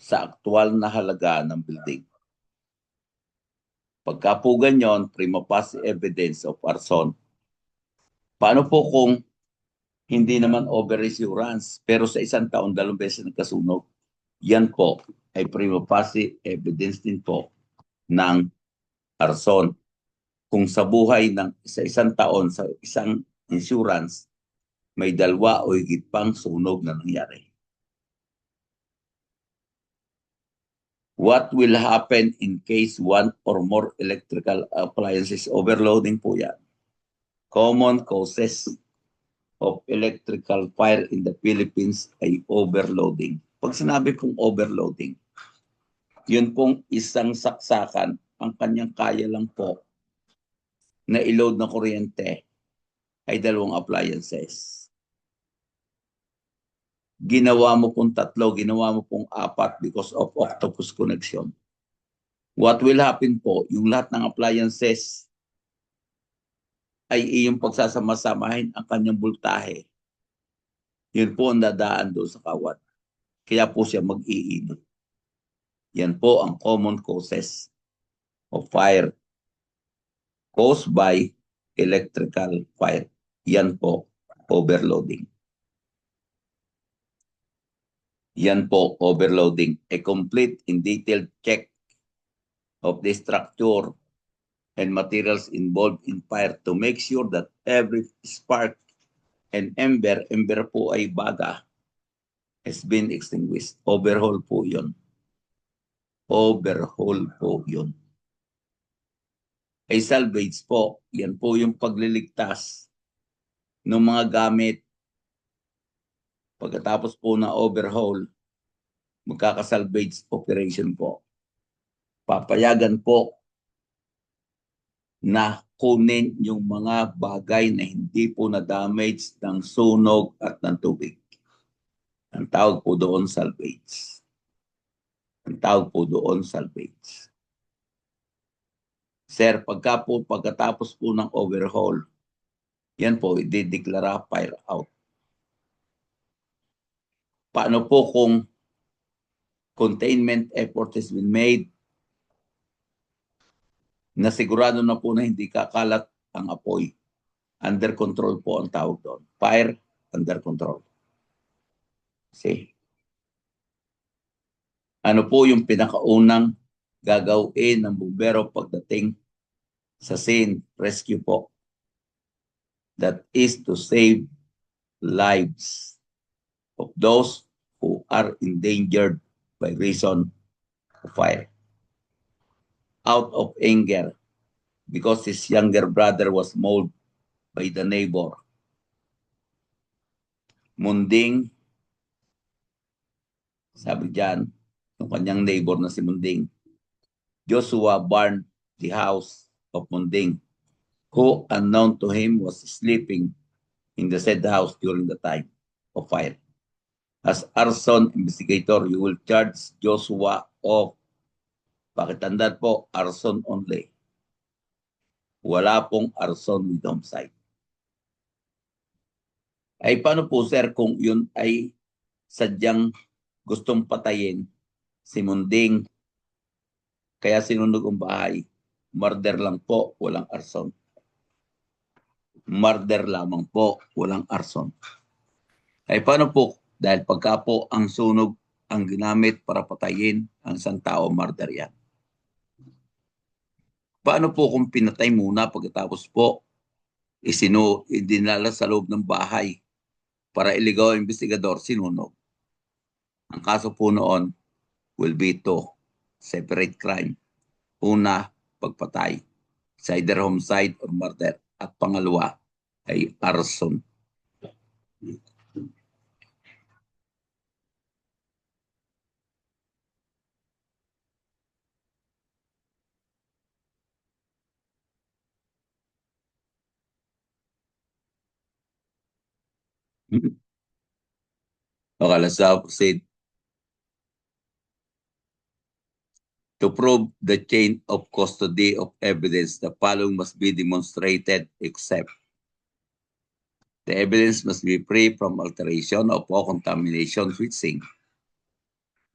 Sa aktual na halaga ng building. Pagka po ganyan, prima facie evidence of arson. Paano po kung hindi naman over-insurance, pero sa isang taon, 2 beses nagkasunog? Yan po ay prima facie evidence din po ng arson. Kung sa buhay ng sa isang taon, sa isang insurance, may 2 o higit pang sunog na nangyari. What will happen in case one or more electrical appliances overloading po yan? Common causes of electrical fire in the Philippines ay overloading. Pag sinabi pong overloading, yun pong isang saksakan, ang kanyang kaya lang po na i-load na kuryente ay 2 appliances. Ginawa mo pong 3, ginawa mo pong 4 because of octopus connection. What will happen po, yung lahat ng appliances ay iyong pagsasama-samahin ang kanyang voltahe. Yun po ang dadaan doon sa kawat. Kaya po siya mag-iinit. Yan po ang common causes of fire caused by electrical fire. Yan po, overloading. Yan po, overloading. A complete and detailed check of the structure and materials involved in fire to make sure that every spark and ember po ay baga, has been extinguished. Overhaul po yun. Overhaul po yun. Ay salvage po, yan po yung pagliligtas ng mga gamit. Pagkatapos po na overhaul, magkakasalvage operation po. Papayagan po na kunin yung mga bagay na hindi po na-damage ng sunog at ng tubig. Ang tawag po doon salvage. Ang tawag po doon salvage. Sir, pagkatapos po ng overhaul, yan po, idideklara fire out. Paano po kung containment effort has been made na sigurado na po na hindi kakalat ang apoy? Under control po ang tawag doon. Fire under control. See? Ano po yung pinakaunang gagawin ng bumbero pagdating sa scene? Rescue po. That is to save lives of those who are endangered by reason of fire. Out of anger, because his younger brother was mauled by the neighbor. Munding, sabi dyan, yung kanyang neighbor na si Munding, Joshua burned the house of Munding, who unknown to him was sleeping in the said house during the time of fire. As arson investigator, you will charge Joshua of, pakitandaan po, arson only. Wala pong arson with homicide. Ay paano po sir kung yun ay sadyang gustong patayin si Munding kaya sinunog ang bahay? Murder lang po, walang arson. Murder lamang po, walang arson. Ay paano po? Dahil pagka po ang sunog ang ginamit para patayin ang isang tao, murder yan. Paano po kung pinatay muna pagkatapos po idinala sa loob ng bahay para iligaw ang investigador, sinunog? Ang kaso po noon will be to separate crime. Una, pagpatay. It's either homicide or murder. At pangalawa ay arson. Okay, let's proceed. To prove the chain of custody of evidence, the following must be demonstrated except the evidence must be free from alteration or contamination with zinc.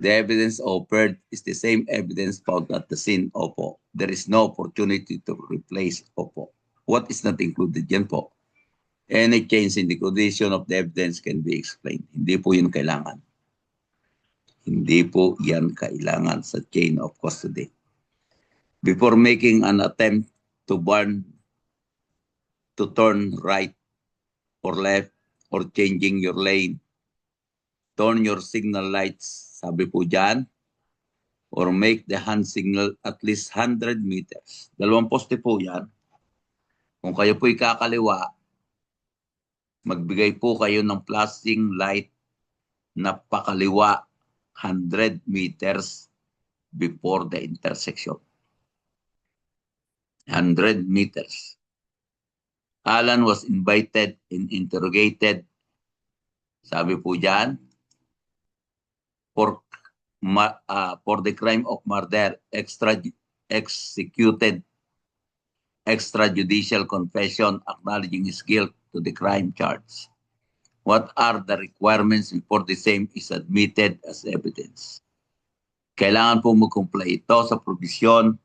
The evidence offered is the same evidence found at the scene. Opo. There is no opportunity to replace. Opo. What is not included? Yan po. Any change in the condition of the evidence can be explained. Hindi po yun kailangan. Hindi po yan kailangan sa chain of custody. Before making an attempt to turn right or left or changing your lane, turn your signal lights, sabi po dyan, or make the hand signal at least 100 meters. 2 poste po yan. Kung kayo po'y kakaliwa, magbigay po kayo ng flashing light na pakaliwa 100 meters before the intersection. 100 meters. Alan was invited and interrogated, sabi po dyan, for the crime of murder, executed extrajudicial confession acknowledging his guilt to the crime charge. What are the requirements before the same is admitted as evidence? Kailangan po mag-comply ito sa provision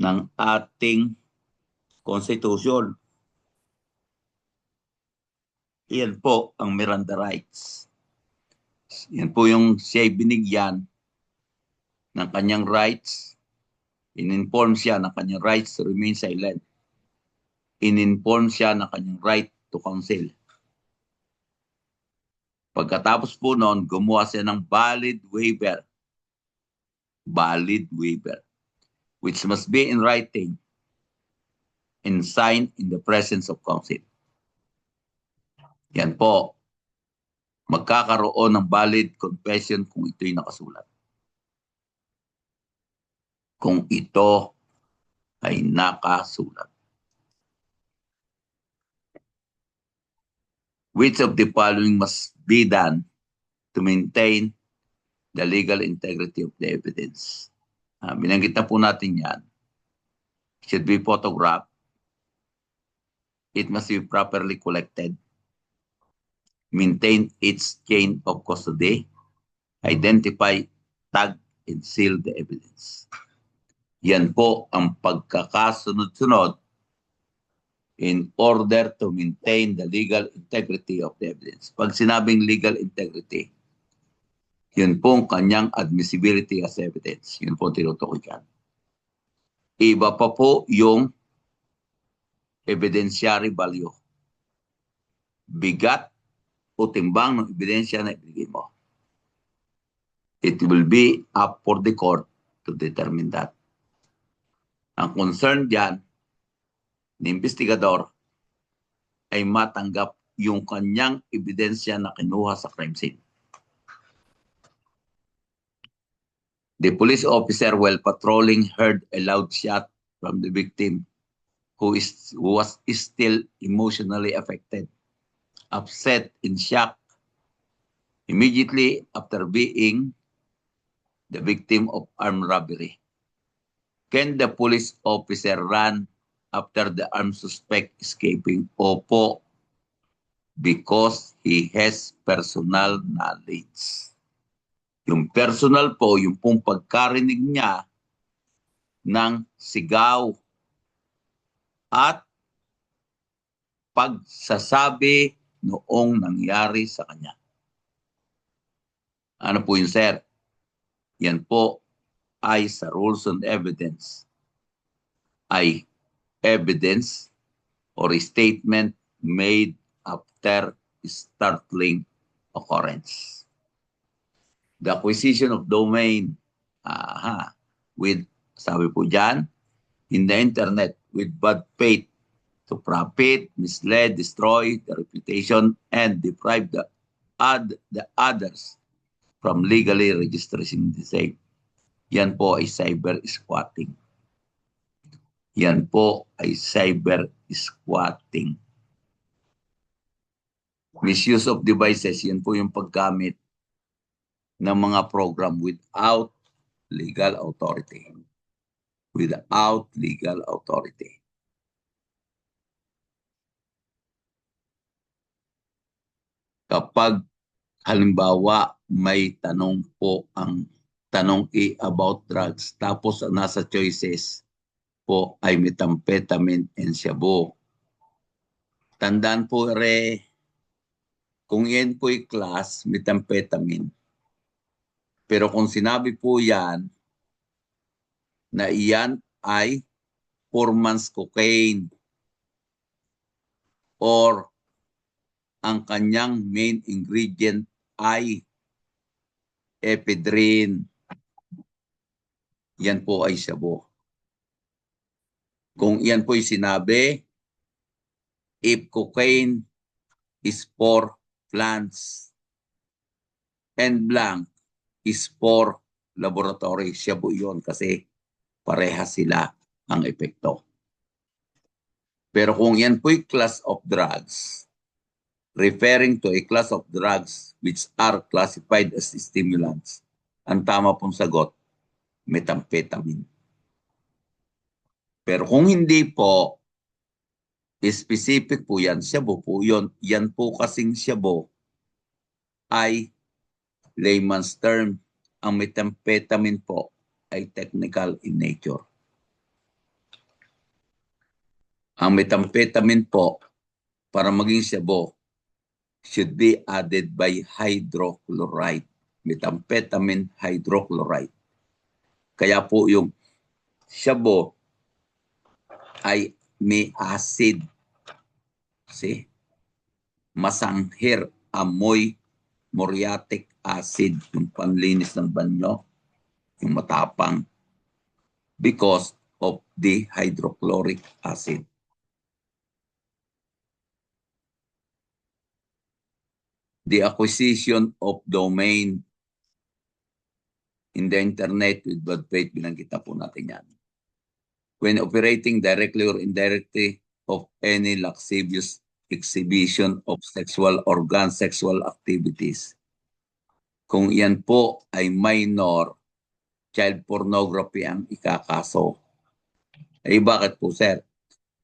ng ating Constitution. Yan po ang Miranda rights. Yan po yung siya'y binigyan ng kanyang rights. In-inform siya ng kanyang rights to remain silent. In-inform siya ng kanyang right to counsel. Pagkatapos po noon, gumawa siya ng valid waiver. Valid waiver. Which must be in writing and signed in the presence of counsel. Yan po. Magkakaroon ng valid confession kung ito'y nakasulat. Kung ito ay nakasulat. Which of the following must be done to maintain the legal integrity of the evidence? Binanggit na po natin yan. It should be photographed. It must be properly collected. Maintain its chain of custody. Identify, tag, and seal the evidence. Yan po ang pagkakasunod-sunod in order to maintain the legal integrity of the evidence. Pag sinabing legal integrity, yun po ang kanyang admissibility as evidence. Yun po tinutukoy dyan. Iba pa po yung evidentiary value. Bigat o timbang ng ebidensya na ibigay mo. It will be up for the court to determine that. Ang concern dyan ni investigador ay matanggap yung kanyang ebidensya na kinuha sa crime scene. The police officer while patrolling heard a loud shot from the victim who was still emotionally affected, upset, in shock. Immediately after being the victim of armed robbery. Can the police officer run after the armed suspect escaping? Opo, because he has personal knowledge. Yung personal po, yung pong pagkarinig niya ng sigaw at pagsasabi noong nangyari sa kanya. Ano po yun, sir? Yan po ay sa rules on evidence ay evidence or a statement made after startling occurrence. The acquisition of domain with, sabi po dyan, in the internet with bad faith to profit, mislead, destroy the reputation, and deprive the others from legally registering the same. Yan po ay cyber squatting. Yan po ay cyber squatting. Misuse of devices, yan po yung paggamit ng mga program without legal authority. Without legal authority. Kapag halimbawa may tanong po ang tanong A about drugs, tapos ang nasa choices po ay methamphetamine and shabu. Tandaan po kung yan po ay class, methamphetamine. Pero kung sinabi po yan na iyan ay 4 months cocaine or ang kanyang main ingredient ay ephedrine, yan po ay shabu. Kung yan po ay sinabi, if cocaine is for plants and blank is for laboratory, shabu yun kasi parehas sila ang epekto. Pero kung yan po'y class of drugs, referring to a class of drugs which are classified as stimulants, ang tama pong sagot, methamphetamine. Pero kung hindi po, specific po yan, shabu po yun. Yan po kasing shabu ay layman's term. Ang methamphetamine po ay technical in nature. Ang methamphetamine po, para maging shabu, should be added by hydrochloride. Methamphetamine hydrochloride. Kaya po yung shabu ay may acid. Kasi masanghir, amoy, muriatic acid, yung panlinis ng banyo, yung matapang, because of the hydrochloric acid. The acquisition of domain in the internet with blood faith, binanggit na po natin yan. When operating directly or indirectly of any lascivious exhibition of sexual organ, sexual activities. Kung yan po ay minor, child pornography ang ikakaso. Eh bakit po, sir?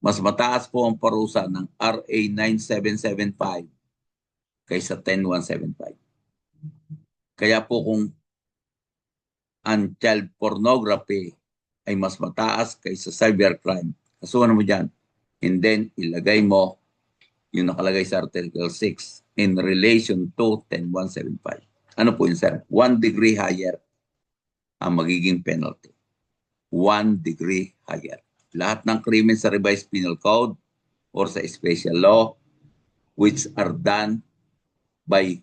Mas mataas po ang parusa ng RA 9775 kaysa 10175. Kaya po kung ang child pornography ay mas mataas kaysa cybercrime, kasuhan mo dyan, and then ilagay mo yung nakalagay sa Article 6 in relation to 10175. Ano po yun, sir? 1 degree higher ang magiging penalty. 1 degree higher. Lahat ng krimen sa revised penal code or sa special law which are done by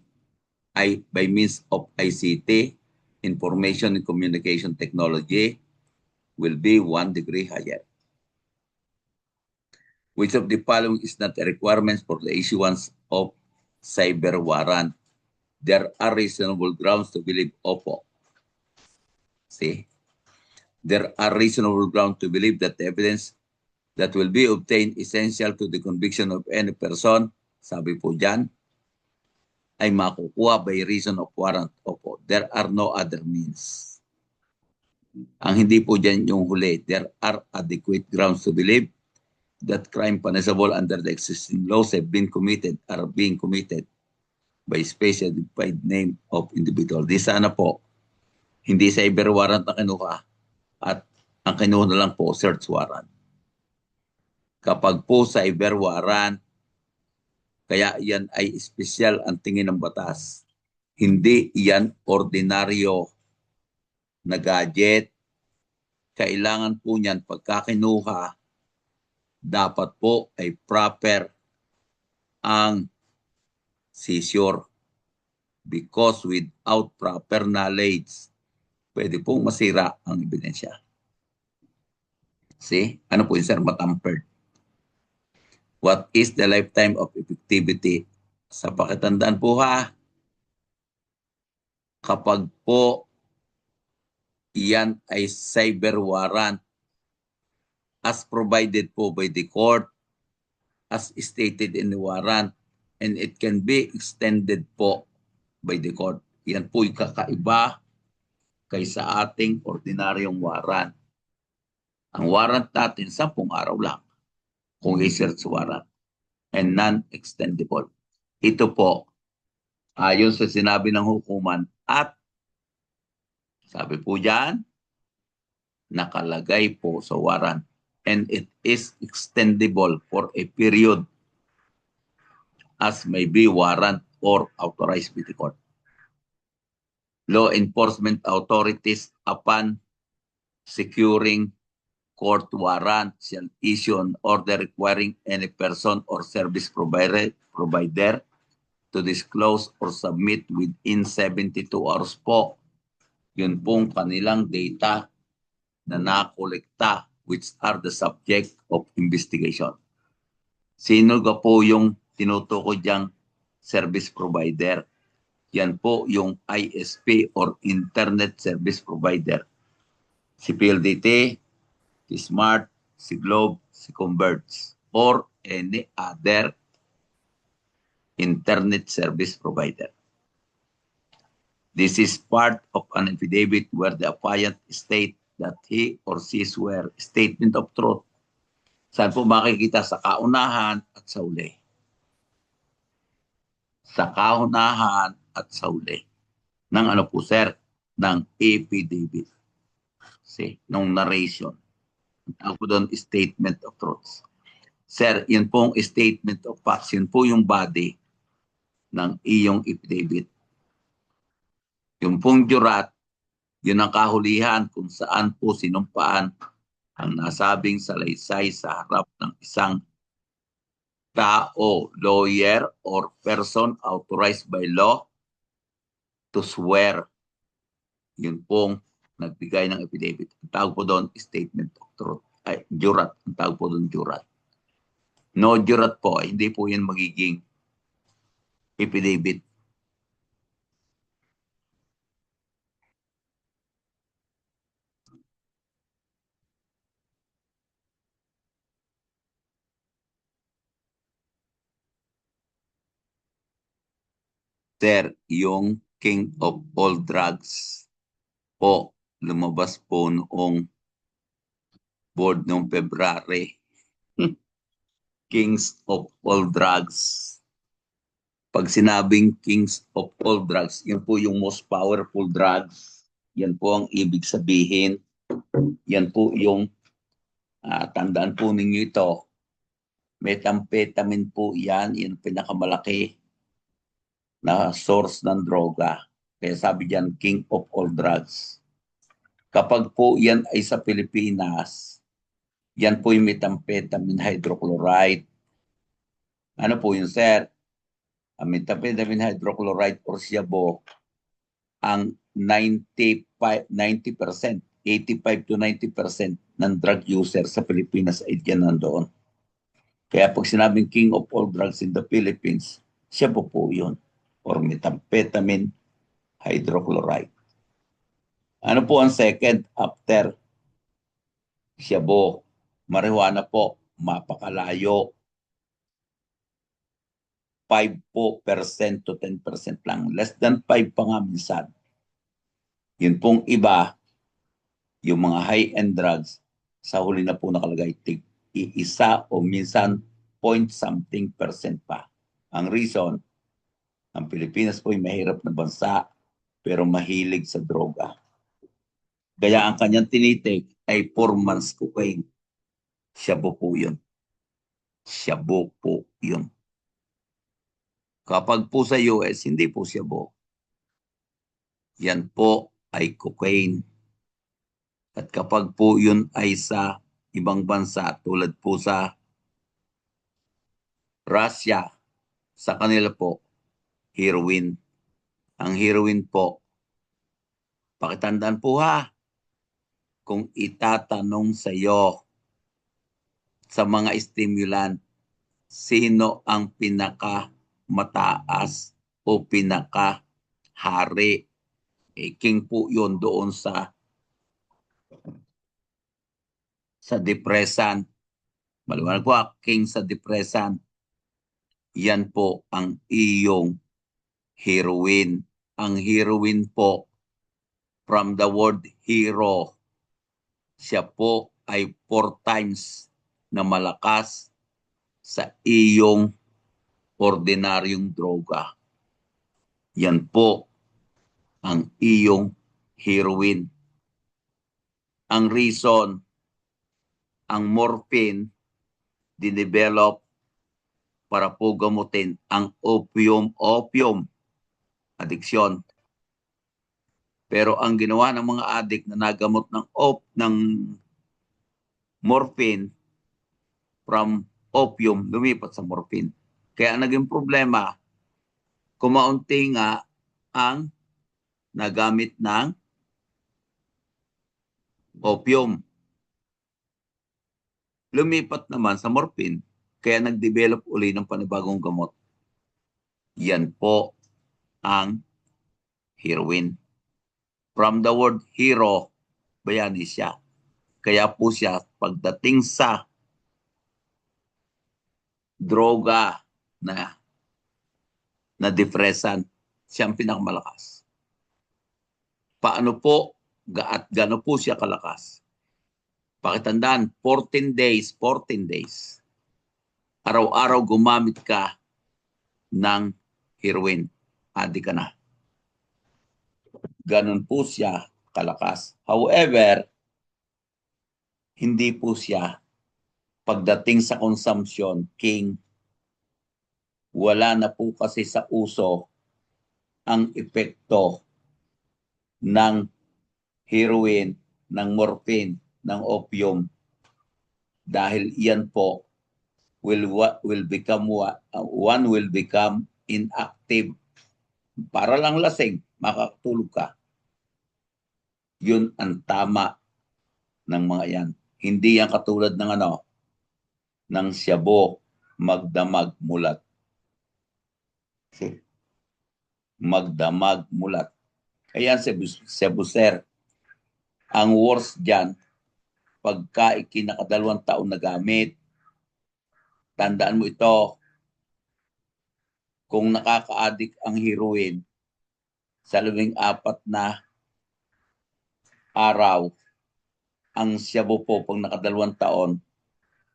means of ICT, information and communication technology, will be 1 degree higher. Which of the following is not a requirement for the issuance of cyber warrant? There are reasonable grounds to believe opo. See? There are reasonable grounds to believe that the evidence that will be obtained essential to the conviction of any person, sabi po dyan, ay makukuha by reason of warrant. Opo. There are no other means. Ang hindi po dyan yung huli, there are adequate grounds to believe that crime punishable under the existing laws have been committed, are being committed by specified name of individual. Di sana po, hindi cyber warrant na kinuha at ang kinuha na lang po search warrant. Kapag po cyber warrant, kaya yan ay espesyal ang tingin ng batas. Hindi yan ordinaryo na gadget. Kailangan po niyan pagkakinuha, dapat po ay proper ang seizure. Because without proper knowledge, pwede pong masira ang ebidensya. See? Ano po yun, sir? Matampered. What is the lifetime of effectivity? Sa pakitandaan po ha, kapag po iyan ay cyber warrant as provided po by the court, as stated in the warrant, and it can be extended po by the court. Yan po yung kakaiba kaysa ating ordinaryong warrant. Ang warrant natin, 10 araw lang kung i-search warrant and non-extendable. Ito po, ayon sa sinabi ng hukuman at sabi po dyan, nakalagay po sa warrant and it is extendable for a period as may be warrant or authorized by the court. Law enforcement authorities upon securing court warrant shall issue an order requiring any person or service provider to disclose or submit within 72 hours po. Yun pong kanilang data na nakolekta which are the subject of investigation. Sino ga po yung tinutukoy diyang service provider? Yan po yung ISP or Internet Service Provider. Si PLDT, si Smart, si Globe, si Converge, or any other Internet Service Provider. This is part of an affidavit where the affiant state that he or she swear statement of truth. Saan po makikita? Sa kaunahan at sa uli. Sa kaunahan at sa uli. Ng ano po sir? Ng affidavit. See, nung narration. Ang po doon statement of truth. Sir, yun pong statement of facts. Yun po yung body ng iyong affidavit. Yung pong jurat, yun ang kahulihan kung saan po sinumpaan ang nasabing salaysay sa harap ng isang tao, lawyer, or person authorized by law to swear. Yun pong nagbigay ng affidavit. Ang tawag po doon, statement of truth. Ay, jurat. Ang tawag po doon, jurat. No jurat po, hindi po yan magiging affidavit. Sir, yung king of all drugs po, lumabas po noong board noong February. Kings of all drugs. Pag sinabing kings of all drugs, yun po yung most powerful drugs. Yan po ang ibig sabihin. Yan po yung, tandaan po ninyo ito, methamphetamine po yan, yung pinakamalaki na source ng droga. Kaya sabi diyan, king of all drugs. Kapag po yan ay sa Pilipinas, yan po yung methamphetamine hydrochloride. Ano po yun, sir? Ang methamphetamine hydrochloride or Siabo, ang 90%, 85 to 90% ng drug user sa Pilipinas ay dyan nandoon. Kaya pag sinabing king of all drugs in the Philippines, Siabo po yun. Or methamphetamine hydrochloride. Ano po ang second after Siabo? Marijuana po, mapakalayo. 5% to 10% lang. Less than 5 pa nga minsan. Yun pong iba, yung mga high-end drugs, sa huli na po nakalagay, isa o minsan .something% pa. Ang reason, ang Pilipinas po ay mahirap na bansa, pero mahilig sa droga. Kaya ang kanyang tinitik ay 4 months cocaine. Siabo po yun. Siabo po yun. Kapag po sa US, hindi po Siabo. Yan po ay cocaine. At kapag po yun ay sa ibang bansa, tulad po sa Russia, sa kanila po, heroin. Ang heroin po, pakitandaan po ha, kung itatanong sa iyo sa mga stimulant, sino ang pinakamataas o pinakahari? King po yun doon sa depressant. Maliwanag po, king sa depressant. Yan po ang iyong heroin. Ang heroin po, from the word hero. Siya po ay 4 times na malakas sa iyong ordinaryong droga. Yan po ang iyong heroin. Ang reason, ang morphine dinevelop para po gamutin ang opium addiction. Pero ang ginawa ng mga addict na nagamot ng morphine from opium, lumipat sa morphine. Kaya naging problema, kumaunti nga ang nagamit ng opium. Lumipat naman sa morphine, kaya nag-develop uli ng panibagong gamot. Yan po ang heroin. From the word hero, bayani siya. Kaya po siya, pagdating sa droga na depressan, siya ang pinakamalakas. Paano po, gano po siya kalakas? Pakitandaan, 14 days, araw-araw gumamit ka ng heroin, addict ka na. Ganon po siya kalakas. However, hindi po siya pagdating sa consumption king. Wala na po kasi sa uso ang epekto ng heroin, ng morphine, ng opium. Dahil iyan po will become one will become inactive. Para lang lasing, makakatulog ka. Yun ang tama ng mga yan. Hindi yan katulad ng ng shabu, magdamag, mulat. Magdamag, mulat. Kaya Cebu sir, ang worst dyan, pagka ikinakadalawang taon na gamit, tandaan mo ito, kung nakaka-addict ang heroin, sa 14 na araw, ang shabu po pag nakadalawang taon,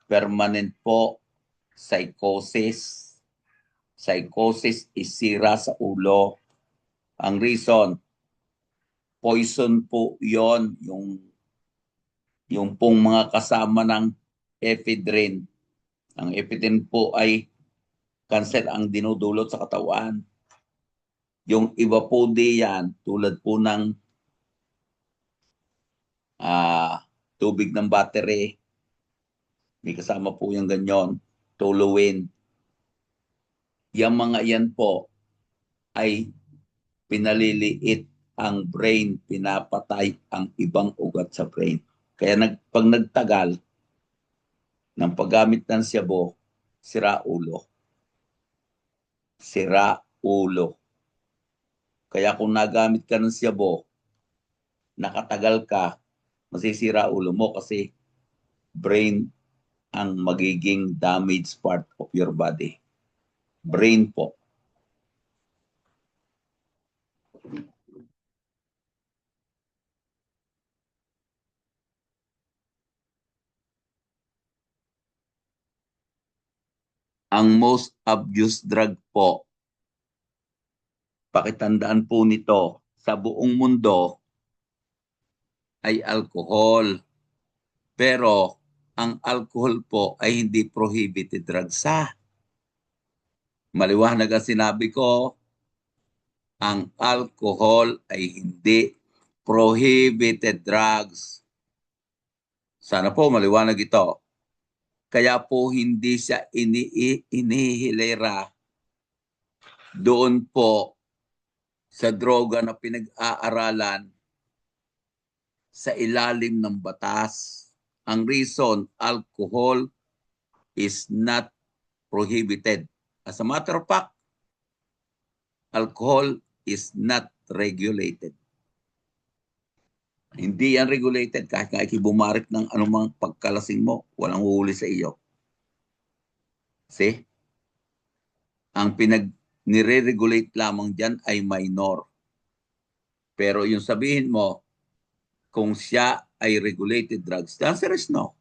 permanent po psychosis. Psychosis is sira sa ulo. Ang reason, poison po yon, yung pong mga kasama ng ephedrine. Ang ephedrine po ay cancer ang dinudulot sa katawan. Yung iba po diyan, tulad po ng tubig ng battery, may kasama po yung ganyan, toluene. Yung mga yan po ay pinaliliit ang brain, pinapatay ang ibang ugat sa brain. Kaya pag nagtagal ng paggamit ng shabu, sira ulo. Sira ulo. Kaya kung nagamit ka ng shabu, nakatagal ka, masisira ulo mo kasi brain ang magiging damaged part of your body. Brain po. Ang most abused drug po, pakitandaan po nito, sa buong mundo ay alcohol. Pero ang alcohol po ay hindi prohibited drug sa. Maliwanag ang sinabi ko, ang alcohol ay hindi prohibited drugs. Sana po maliwanag ito. Kaya po hindi siya inihilera doon po sa droga na pinag-aaralan sa ilalim ng batas. Ang reason, alcohol is not prohibited. As a matter of fact, alcohol is not regulated. Hindi yan regulated. Kahit ikibumarik ng anumang pagkalasing mo, walang uhuli sa iyo. See? Ang nire-regulate lamang dyan ay minor. Pero yung sabihin mo, kung siya ay regulated drugs? The answer is no.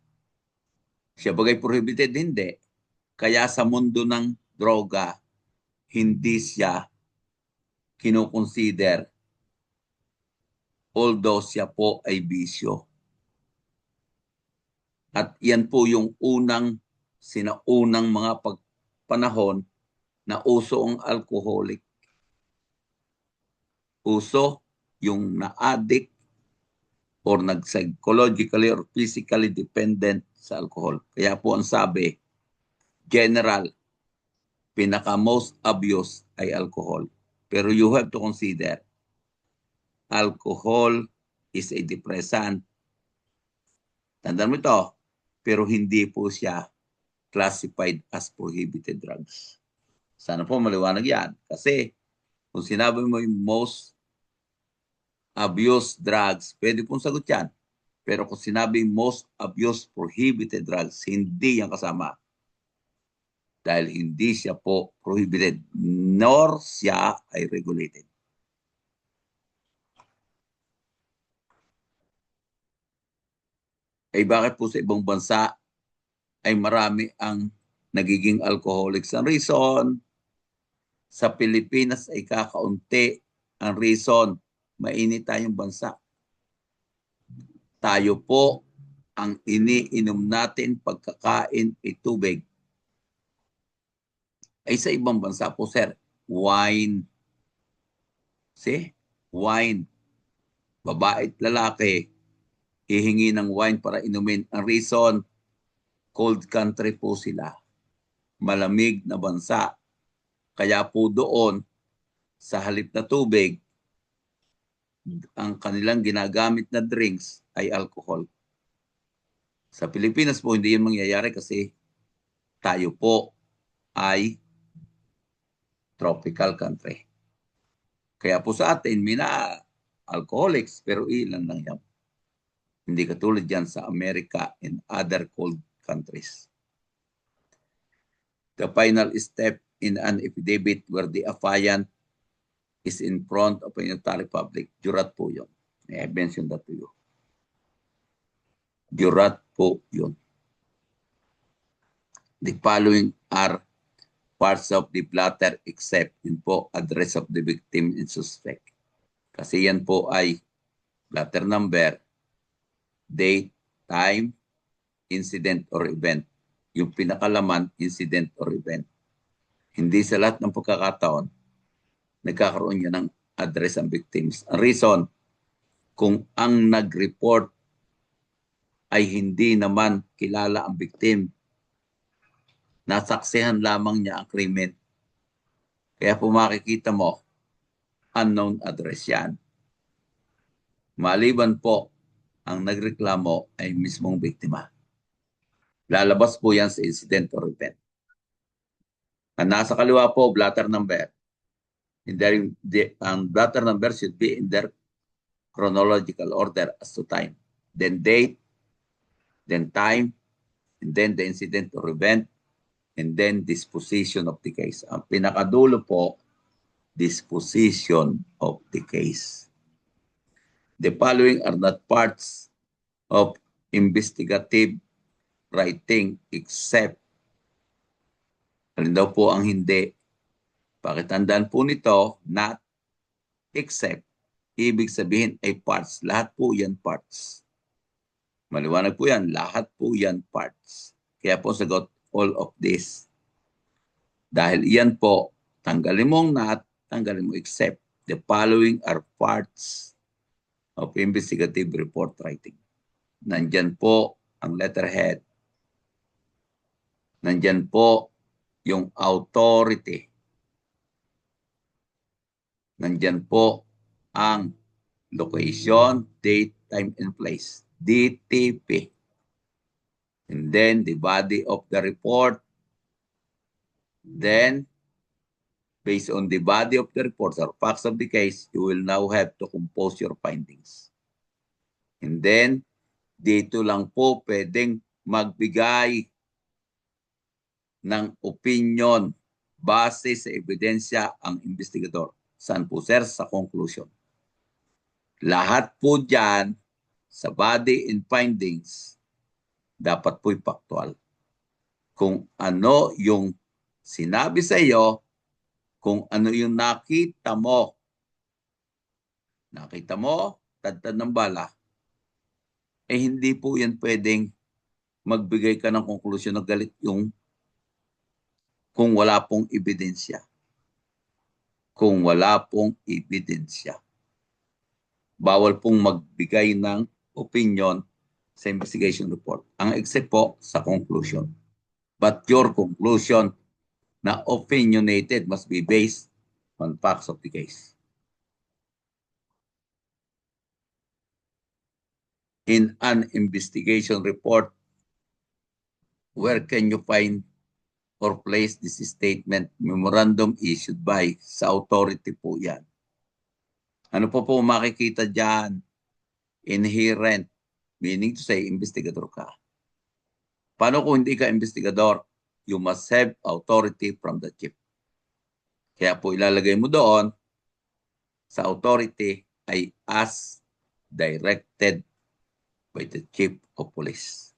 Siya bagay prohibited? Hindi. Kaya sa mundo ng droga, hindi siya kinoconsider although siya po ay bisyo. At yan po yung sinaunang mga panahon na uso ang alcoholic. Uso yung na-addict or nag-psychologically or physically dependent sa alcohol. Kaya po ang sabi, general, pinaka-most abuse ay alcohol. Pero you have to consider, alcohol is a depressant. Tandaan mo ito, pero hindi po siya classified as prohibited drugs. Sana po maliwanag yan. Kasi kung sinabi mo yung most abused drugs, pwede pong sagot yan. Pero kung sinabi most abused prohibited drugs, hindi yan kasama. Dahil hindi siya po prohibited, nor siya ay regulated. Ay bakit po sa ibang bansa ay marami ang nagiging alcoholics? Ang reason, sa Pilipinas ay kakaunti. Ang reason, mainit tayong bansa. Tayo po, ang iniinom natin pagkakain ay tubig. Ay sa ibang bansa po, sir, wine. See? Wine. Babae at lalaki, hihingi ng wine para inumin. Ang reason, cold country po sila. Malamig na bansa. Kaya po doon, sa halip na tubig, ang kanilang ginagamit na drinks ay alcohol. Sa Pilipinas po, hindi yun mangyayari kasi tayo po ay tropical country. Kaya po sa atin, may na alcoholics, pero ilan lang yan. Hindi katulad yan sa America and other cold countries. The final step in an affidavit where the affiant is in front of a notary public. Jurat po yun. I mentioned that to you. Jurat po yun. The following are parts of the platter except yun po address of the victim and suspect. Kasi yan po ay platter number, date, time, incident or event. Yung pinakalaman, incident or event. Hindi sa lahat ng pagkakataon, nagkakaroon niya ng address ang victims. Ang reason, kung ang nag-report ay hindi naman kilala ang victim, nasaksihan lamang niya ang krimen. Kaya po makikita mo, unknown address yan. Maliban po, ang nagreklamo ay mismong biktima. Lalabas po yan sa incident or event. Ang nasa kaliwa po, blatter number. Ang blatter number should be in their chronological order as to time. Then date, then time, and then the incident or event, and then disposition of the case. Ang pinakadulo po, disposition of the case. The following are not parts of investigative writing except, alin daw po ang hindi, pakitandaan po nito, not except, ibig sabihin ay parts. Lahat po yan parts. Maliwanag po yan, lahat po yan parts. Kaya po sagot, all of this. Dahil yan po, tanggalin mong not, tanggalin mo except. The following are parts of investigative report writing. Nandyan po ang letterhead. Nandyan po yung authority. Nandyan po ang location, date, time, and place. DTP. And then the body of the report. Then, based on the body of the report or facts of the case, you will now have to compose your findings. And then, dito lang po pwedeng magbigay ng opinion base sa ebidensya ang investigador. Saan po, sir? Sa conclusion. Lahat po dyan sa body and findings, dapat po'y factual. Kung ano yung sinabi sa iyo, kung ano yung nakita mo, tadtad ng bala, eh hindi po yan pwedeng magbigay ka ng konklusyon na galit yung kung wala pong ebidensya. Kung wala pong ebidensya. Bawal pong magbigay ng opinion sa investigation report. Ang except po sa conclusion. But your conclusion na opinionated must be based on facts of the case. In an investigation report, where can you find or place this statement? Memorandum issued by, sa authority po yan. Ano po makikita dyan? Inherent, meaning to say, investigador ka. Paano kung hindi ka investigador? You must have authority from the chief. Kaya po ilalagay mo doon sa authority ay as directed by the chief of police.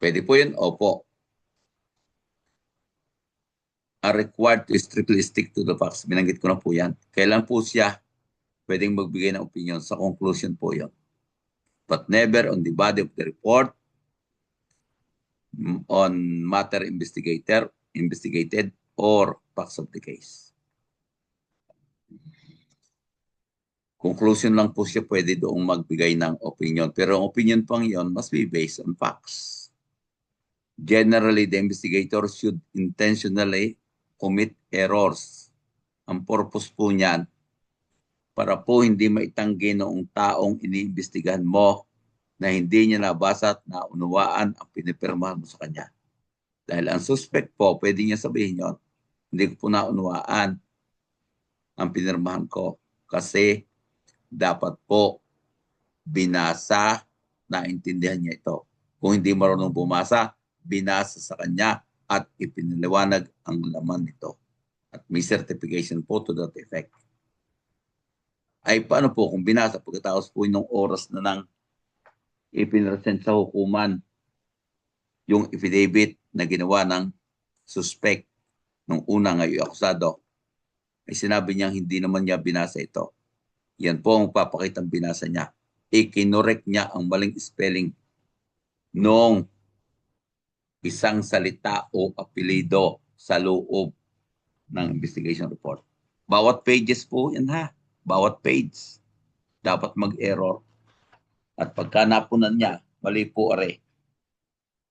Pwede po yun? Opo. Are required to strictly stick to the facts. Binanggit ko na po yan. Kailan po siya pwedeng magbigay ng opinion? Sa conclusion po yun. But never on the body of the report, on matter investigated, or facts of the case. Conclusion lang po siya pwede doong magbigay ng opinion. Pero ang opinion pang yon must be based on facts. Generally, the investigator should intentionally commit errors. Ang purpose po niyan, para po hindi maitanggi noong taong iniimbestigahan mo na hindi niya nabasa at naunawaan ang pinipirmahan mo sa kanya. Dahil ang suspect po, pwede niya sabihin yun, hindi ko po naunawaan ang pinirmahan ko kasi dapat po binasa, naintindihan niya ito. Kung hindi marunong bumasa, binasa sa kanya at ipinaliwanag ang laman nito. At may certification po to that effect. Ay paano po kung binasa pagkatapos po ng oras na nang ipinresent sa hukuman yung affidavit na ginawa ng suspect nung una ngayon akusado, ay sinabi niya hindi naman niya binasa ito. Yan po ang papakitang binasa niya. Ikinorek niya ang maling spelling nung isang salita o apelido sa loob ng investigation report. Bawat pages po yan ha. Bawat page. Dapat mag-error. At pagka napunan niya, mali po are.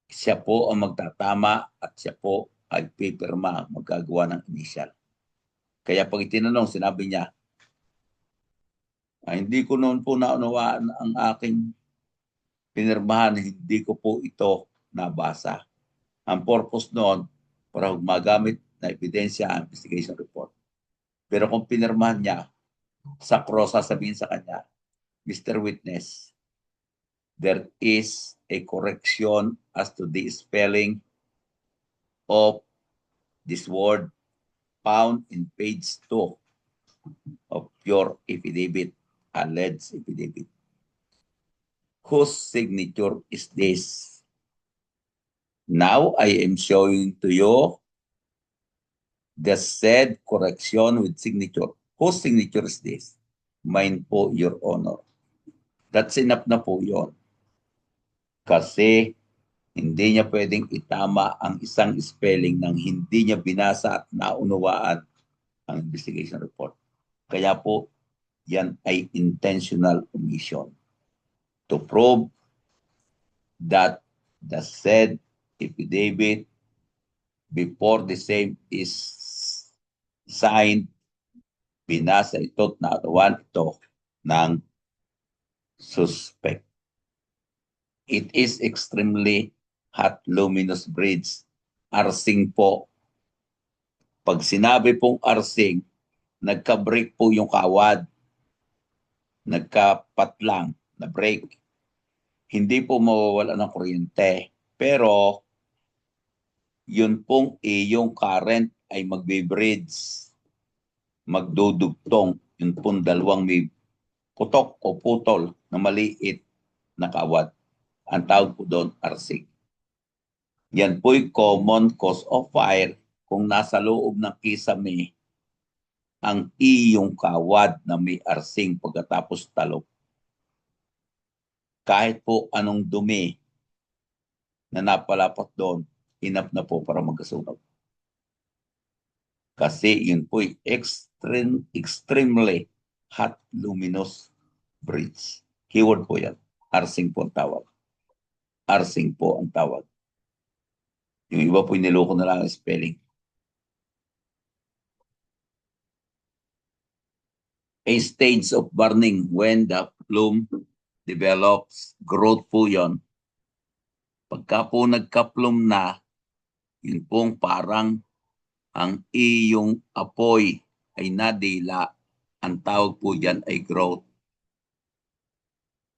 Siya po ang magtatama at siya po ay pipirma magagawa ng initial. Kaya pag itinanong, sinabi niya, hindi ko noon po naunawaan ang aking pinirmahan, hindi ko po ito nabasa. Ang purpose noon, para magamit na ebidensya ang investigation report. Pero kung pinirmahan niya, sa cross sasabihin sa kanya, Mr. Witness, there is a correction as to the spelling of this word found in page 2 of your affidavit, alleged affidavit. Whose signature is this? Now I am showing to you the said correction with signature. Whose signature is this? Mine po, Your Honor. That's enough na po yon. Kasi hindi niya pwedeng itama ang isang spelling nang hindi niya binasa at naunawaan ang investigation report. Kaya po, yan ay intentional omission to prove that the said affidavit before the same is signed, binasa ito at naunawaan ito ng suspect. It is extremely hot luminous bridge. Arsing po. Pag sinabi pong arsing, nagka-break po yung kawad. Nagka-patlang na break. Hindi po mawawala ng kuryente. Pero, yun pong yung current ay magbe-bridge. Magdudugtong. Yun pong dalawang may putok o putol na maliit na kawad. Ang tawag po doon, arsing. Yan po'y common cause of fire kung nasa loob ng kisame ang iyong kawad na may arsing pagkatapos talog. Kahit po anong dumi na napalapat doon, enough na po para magkasunog. Kasi yun po'y extremely hot luminous breeze. Keyword po yan. Arsing po ang tawag. Arsing po ang tawag. Yung iba po niloko na lang ang spelling. A stage of burning when the plume develops. Growth po yon. Pagka po nagka-plume na, yun pong parang ang iyong apoy ay nadila. Ang tawag po dyan ay growth.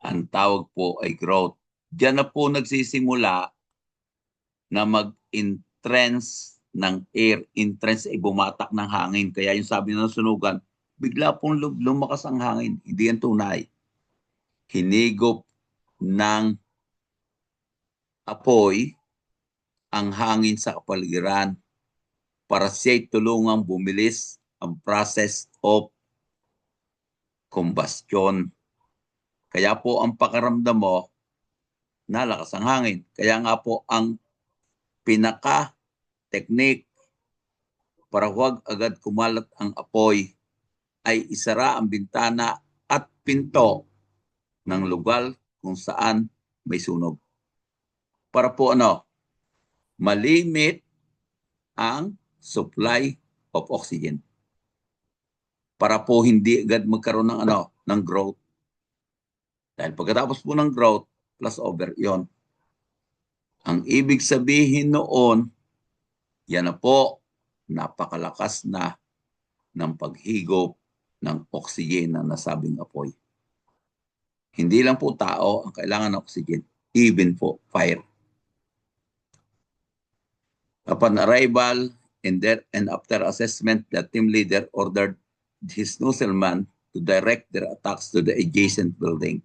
Ang tawag po ay growth. Diyan na po nagsisimula na mag-entrance ng air. Entrance ay bumatak ng hangin. Kaya yung sabi ng sunugan, bigla pong lumakas ang hangin. Hindi yan tunay. Hinigop ng apoy ang hangin sa kapaligiran para siya'y tulungang bumilis ang process of combustion. Kaya po ang pakiramdam mo, nalakas ang hangin. Kaya nga po ang pinaka-technique para huwag agad kumalat ang apoy ay isara ang bintana at pinto ng lugar kung saan may sunog. Para po malimit ang supply of oxygen. Para po hindi agad magkaroon ng growth. Dahil pagkatapos po ng growth, plus over yon. Ang ibig sabihin noon, yan na po, napakalakas na ng paghigop ng oxygen na nasabing apoy. Hindi lang po tao ang kailangan ng oxygen, even po fire. Upon arrival and after assessment, the team leader ordered his nozzleman to direct their attacks to the adjacent building,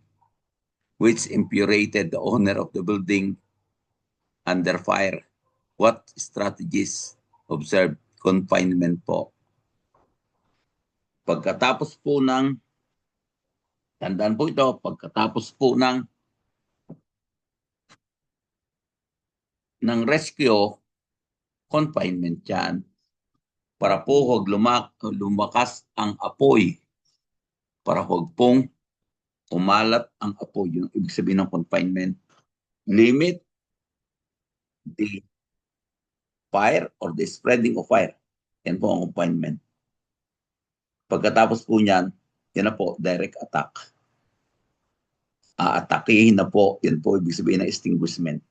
which infuriated the owner of the building under fire. What strategies observed? Confinement po. Pagkatapos po tandaan po ito, pagkatapos po ng rescue, confinement yan. Para po huwag lumakas ang apoy. Para huwag pong umalat ang apoy. Yung ibig sabihin ng confinement. Limit the fire or the spreading of fire. Yan po ang confinement. Pagkatapos po niyan, yan na po, direct attack. Aatakihin na po, yan po ibig sabihin ng extinguishment.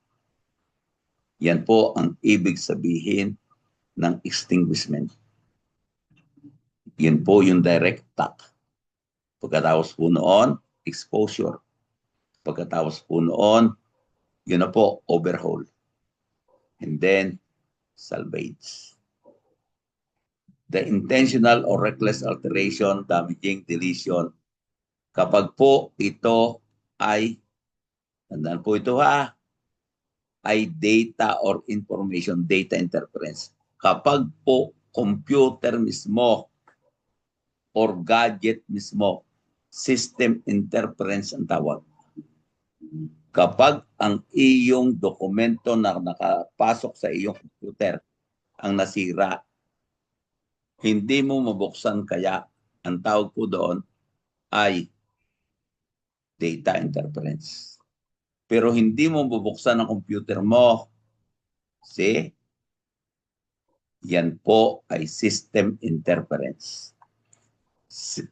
Yan po ang ibig sabihin ng extinguishment. Yan po yung direct attack. Pagkatapos po noon, exposure. Pagkatapos po noon, yun na po, overhaul. And then, salvage. The intentional or reckless alteration, damaging, deletion. Kapag po ito ay, tandaan po ito ay data or information, data interference. Kapag po computer mismo or gadget mismo, system interference ang tawag. Kapag ang iyong dokumento na nakapasok sa iyong computer ang nasira, hindi mo mabuksan kaya ang tawag po doon ay data interference. Pero hindi mo bubuksan ang computer mo. See? Yan po ay system interference.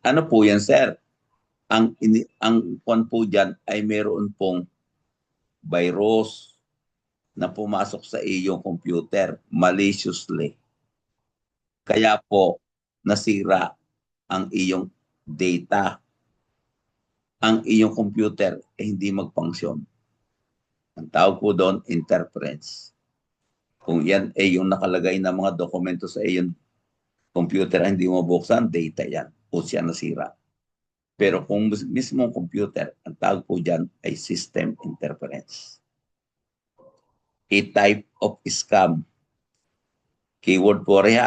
Ano po yan, sir? Ang kwan po dyan ay meron pong virus na pumasok sa iyong computer maliciously. Kaya po nasira ang iyong data. Ang iyong computer ay hindi mag-function. Ang tawag po doon, interference. Kung yan ay yung nakalagay na mga dokumento sa iyong computer hindi mo buksan, data yan. O siya nasira. Pero kung mismong computer, ang tawag po dyan ay system interference. A type of scam. Keyword po rin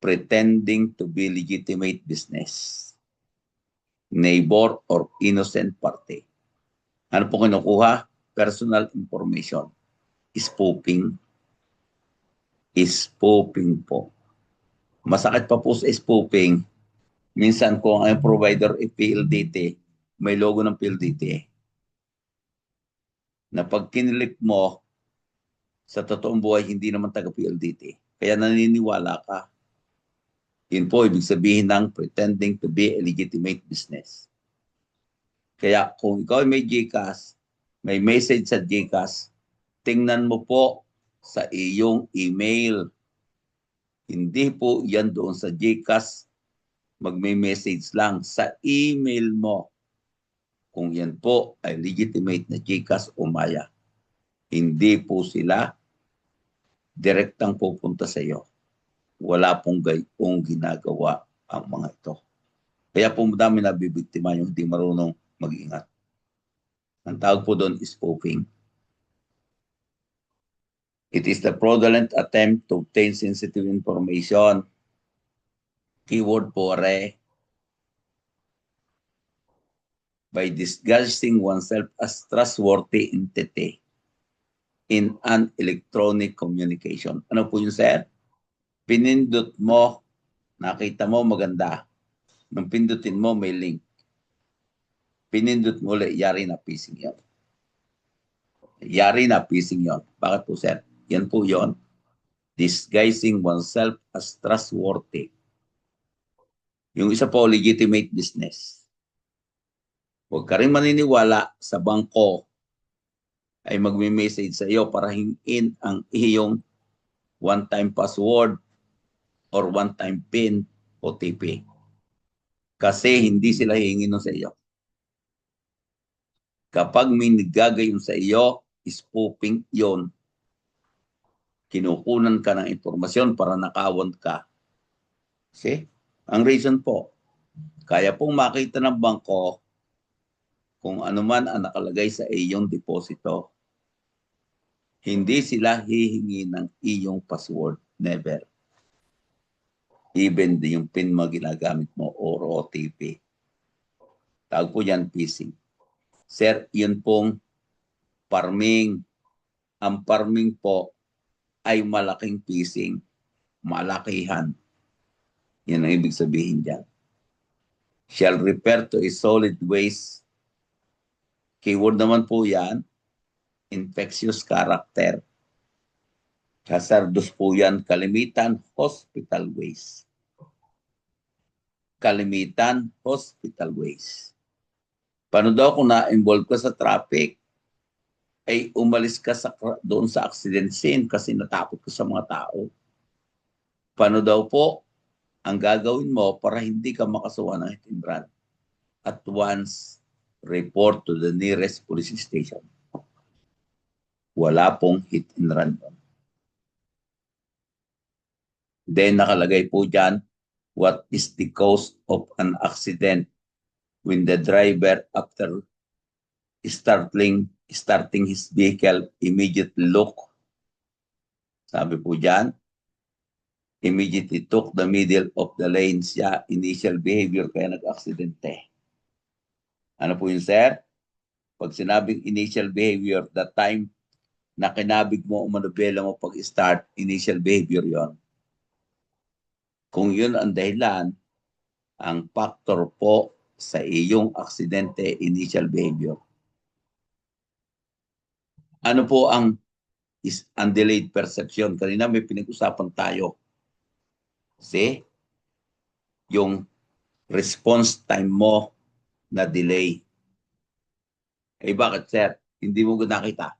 pretending to be legitimate business, neighbor or innocent party. Ano po kinukuha? Personal information. Spoofing. Spoofing po. Masakit pa po sa spoofing. Minsan kung ang provider ay PLDT, may logo ng PLDT. Na pag kinilik mo, sa totoong buhay, hindi naman taga-PLDT. Kaya naniniwala ka. Yun po, ibig sabihin ng pretending to be a legitimate business. Kaya kung ikaw may GCash, may message sa GCash, tingnan mo po sa iyong email. Hindi po yan doon sa GCash, magme-message lang sa email mo. Kung yan po ay legitimate na GCash o Maya. Hindi po sila direktang pupunta sa iyo. Wala pong gayong ginagawa ang mga ito. Kaya po madami nabibiktima yung hindi marunong mag-ingat. Ang tawag po doon is spoofing. It is the fraudulent attempt to obtain sensitive information. Keyword po by disguising oneself as trustworthy entity in an electronic communication. Ano po yun, sir? Pinindot mo, nakita mo maganda. Nung pindutin mo, may link. Pinindot mo ulit, yari na phishing yun. Yari na phishing yun. Bakit po, sir? Yan po yun. Disguising oneself as trustworthy. Yung isa po, legitimate business. Huwag ka rin maniniwala sa bangko ay magme-message sa iyo para hingin ang iyong one-time password or one-time PIN, OTP. Kasi hindi sila hihingin sa iyo. Kapag may nagagayon sa iyo, spoofing yon. Kinukunan ka ng impormasyon para nakawan ka. See? Ang reason po, kaya pong makita ng bangko kung ano man ang nakalagay sa iyong deposito. Hindi sila hihingi ng iyong password. Never. Even yung PIN mo ginagamit mo or OTP. Tawag po yan phishing. Sir, yun pong farming. Ang farming po ay malaking phishing. Malakihan. Yan ang ibig sabihin dyan. Shall refer to a solid waste. Keyword naman po yan. Infectious character. Hazardous po yan. Kalimitan, hospital waste. Kalimitan, hospital waste. Paano daw kung na-involve ka sa traffic, ay umalis ka doon sa accident scene kasi natakot ka sa mga tao. Paano daw po ang gagawin mo para hindi ka makasuha ng hit and run? At once, report to the nearest police station. Wala pong hit and run doon. Then nakalagay po dyan, what is the cause of an accident when the driver after starting his vehicle immediately look. Sabi po dyan, immediately took the middle of the lane siya, initial behavior kaya nag-aksidente. Ano po yun, sir? Pag sinabing initial behavior, the time na kinabig mo o manubela mo pag-start, initial behavior yon. Kung yun ang dahilan, ang factor po sa iyong aksidente, initial behavior. Ano po ang undelayed perception? Kanina may pinag-usapan tayo. See? Yung response time mo na delay. Eh bakit, sir? Hindi mo nakita.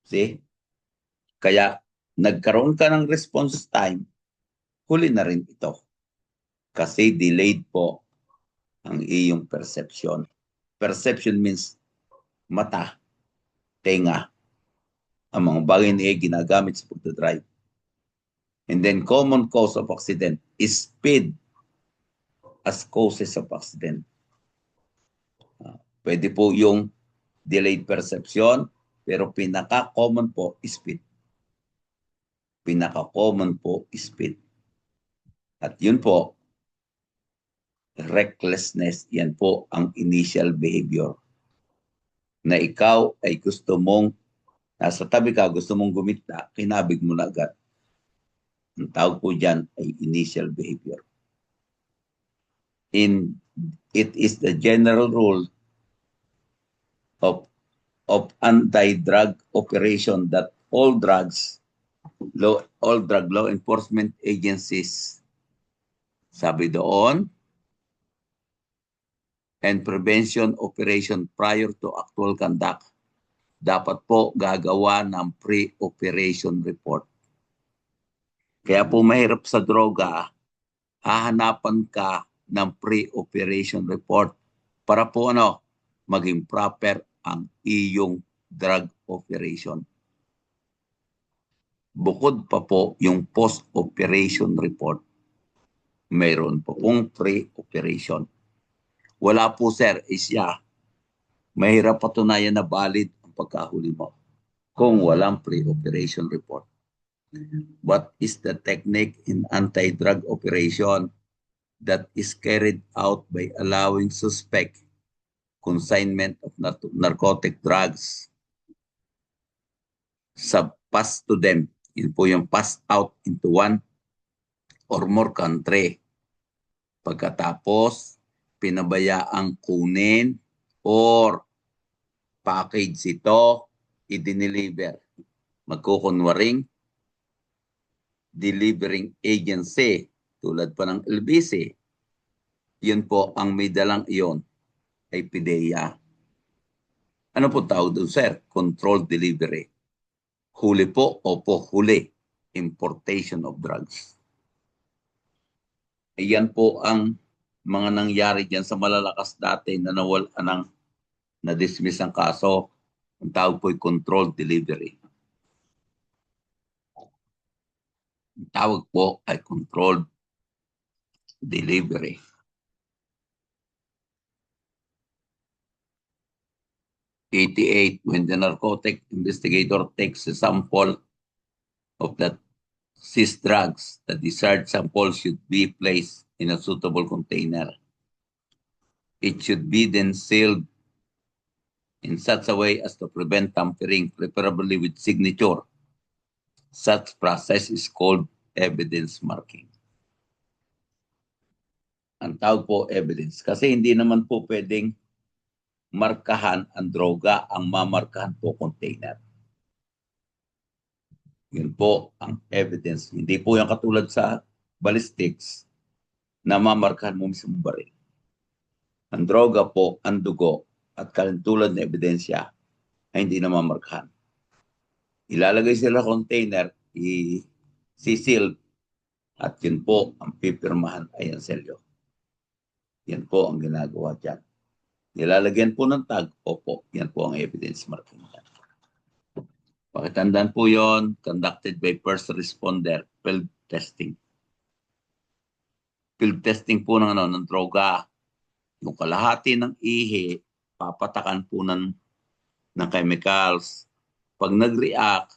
See? Kaya nagkaroon ka ng response time, huli na rin ito. Kasi delayed po ang iyong perception. Perception means mata, tenga, ang mga bagay na ginagamit sa pagdadrive. And then common cause of accident is speed. as causes of accident. Pwede po yung delayed perception, pero pinaka-common po is speed. Pinaka-common po is speed. At yun po, recklessness, yan po ang initial behavior. Na ikaw ay gusto mong, nasa tabi ka, gusto mong gumita, kinabig mo na agad. Ang tawag po dyan ay initial behavior. It is the general rule of anti-drug operation that all drug law enforcement agencies, sabi doon, and prevention operation prior to actual conduct, dapat po gagawa ng pre-operation report. Kaya po mahirap sa droga, hahanapan ka ng pre-operation report para po maging proper ang iyong drug operation. Bukod pa po yung post-operation report, mayroon po pong pre-operation. Wala po sir, isya. Mahirap patunayan na valid ang pagkahuli mo kung walang pre-operation report. What is the technique in anti-drug operation that is carried out by allowing suspect consignment of narcotic drugs pass to them? Yun po yung pass out into one or more country. Pagkatapos, pinabayaang kunin or package ito, i-deliver. Magkukunwaring delivering agency tulad pa ng LBC. Yun po ang may dalang iyon ay PIDEA. Ano po tawag doon, sir? Controlled delivery. Huli po, opo, huli. Importation of drugs. Ayan po ang mga nangyari dyan sa malalakas dati na nawala ng na-dismiss ang kaso. Ang tawag po ay controlled delivery. Ang tawag po ay controlled delivery. When the narcotic investigator takes a sample of that seized drugs, the desired sample should be placed in a suitable container. It should be then sealed in such a way as to prevent tampering, preferably with signature. Such process is called evidence marking. Ang tawag po evidence kasi hindi naman po pwedeng markahan ang droga, ang mamarkahan po container. Yun po ang evidence. Hindi po yung katulad sa ballistics na mamarkahan mo mismo baril. Ang droga po, ang dugo at kalintulad na ebidensya ay hindi na mamarkahan. Ilalagay sila container, i-seal at yun po ang pipirmahan ay ang selyo. Yan po ang ginagawa dyan. Nilalagyan po ng tag, opo, yan po ang evidence marking. Pakitandaan po yon, conducted by first responder, field testing. Field testing po ng droga. Yung kalahati ng ihi, papatakan po ng chemicals. Pag nag-react,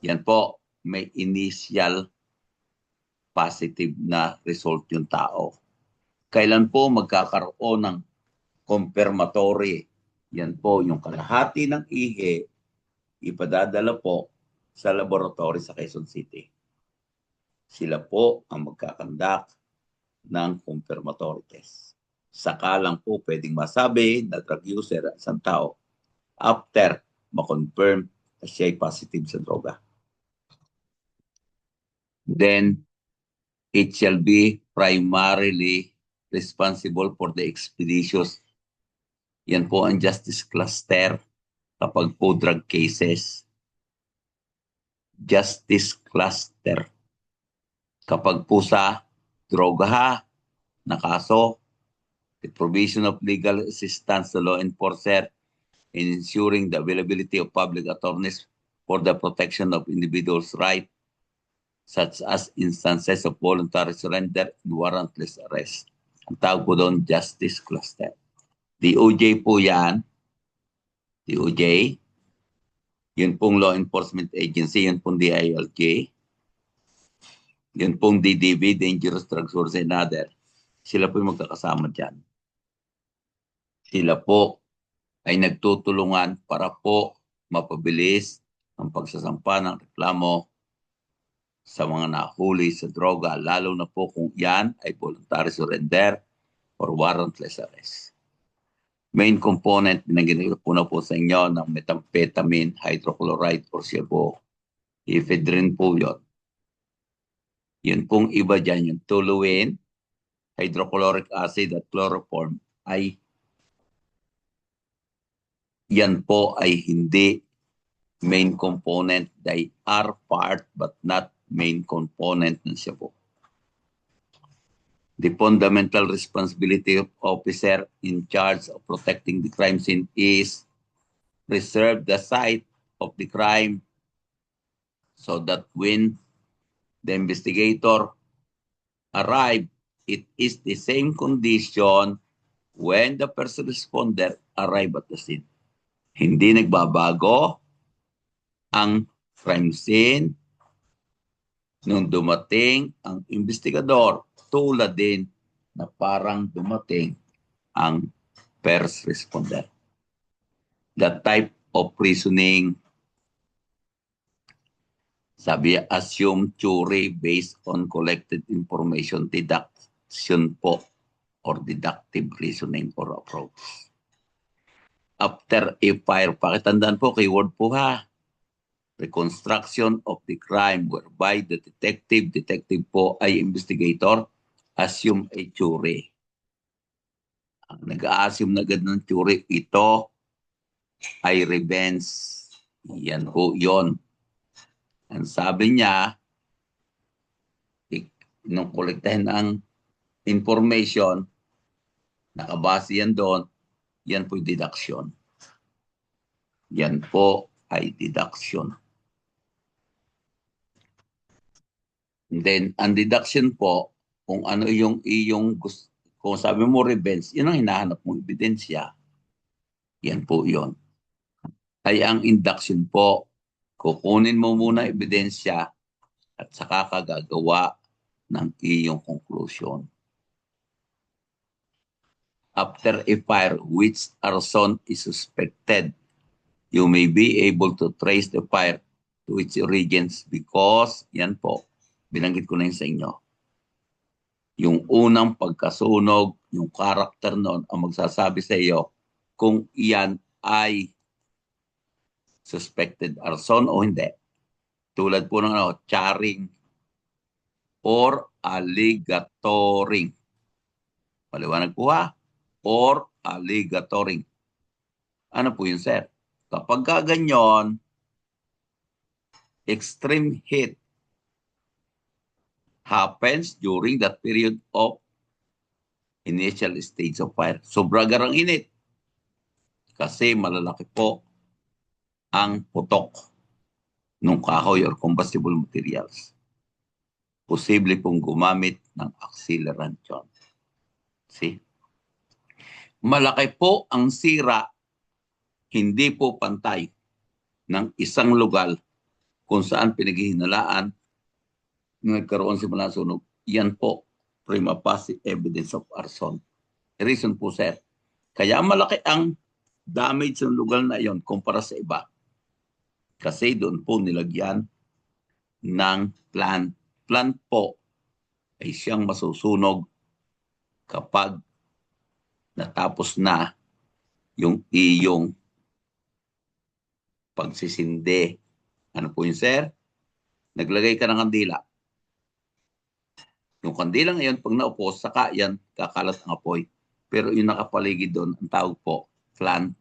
yan po, may initial positive na result yung tao. Kailan po magkakaroon ng confirmatory? Yan po, yung kalahati ng ihi, ipadadala po sa laboratory sa Quezon City. Sila po ang magkakandak ng confirmatory test. Saka lang po pwedeng masabi na drug user at isang tao after ma-confirm na siya ay positive sa droga. Then, it shall be primarily responsible for the expeditious. Yan po ang justice cluster kapag po drug cases. Justice cluster. Kapag po sa droga na kaso, the provision of legal assistance to law enforcer in ensuring the availability of public attorneys for the protection of individuals' rights, such as instances of voluntary surrender and warrantless arrest. Ang tawag po doon, justice cluster. DOJ po yan. DOJ. Yun pong law enforcement agency. Yun pong DILG. Yun pong DDB, Dangerous Drug Source and Other. Sila po yung magkakasama dyan. Sila po ay nagtutulungan para po mapabilis ang pagsasampa ng reklamo sa mga nahuli sa droga, lalo na po kung yan ay voluntary surrender or warrantless arrest. Main component, binanggit ko na po sa inyo ng methamphetamine, hydrochloride or shabu. Ephedrine po yun. Yun pong iba dyan, yung toluene, hydrochloric acid at chloroform ay yan po ay hindi main component. They are part but not main component ng shabu. The fundamental responsibility of officer in charge of protecting the crime scene is preserve the site of the crime so that when the investigator arrive, it is the same condition when the first responder arrive at the scene. Hindi nagbabago ang crime scene nung dumating ang investigador, tulad din na parang dumating ang first responder. That type of reasoning, sabi, assume theory based on collected information, deduction po or deductive reasoning or approach. After a fire, pakitandaan po, keyword po ha, reconstruction of the crime whereby the detective po ay investigator, assume a theory. Ang nag-a-assume na agad ng theory, ito ay revenge. Yan po yun. Ang sabi niya, nung kolektahin ang information, nakabase yan doon, yan po deduction. Yan po ay deduction. And then, ang deduction po, kung ano yung iyong gusto, kung sabi mo revenge, yun ang hinahanap mong ebidensya. Yan po yun. Ay ang induction po, kukunin mo muna ebidensya at saka ka gagawa ng iyong conclusion. After a fire which arson is suspected, you may be able to trace the fire to its origins because, yan po, binanggit ko na yun sa inyo. Yung unang pagkasunog, yung karakter noon ang magsasabi sa iyo kung iyan ay suspected arson o hindi. Tulad po ng charring or alligatoring. Maliwanag po ha? Or alligatoring. Ano po yun, sir? Kapag ganyan, extreme heat happens during that period of initial stage of fire. Sobra garang init. Kasi malalaki po ang putok ng kahoy or combustible materials. Posible pong gumamit ng accelerant yun. See? Malaki po ang sira, hindi po pantay ng isang lugar kung saan pinaghihinalaan nagkaroon simula sunog. Yan po, prima facie evidence of arson. Reason po, sir. Kaya malaki ang damage ng lugar na yon kumpara sa iba. Kasi doon po nilagyan ng plant. Plant po ay siyang masusunog kapag natapos na yung iyong pagsisindi. Ano po yun, sir? Naglagay ka ng kandila. Yung kandila ngayon, pag naupo, saka yan, kakalat ang apoy. Pero yung nakapaligid doon, ang tawag po, flan.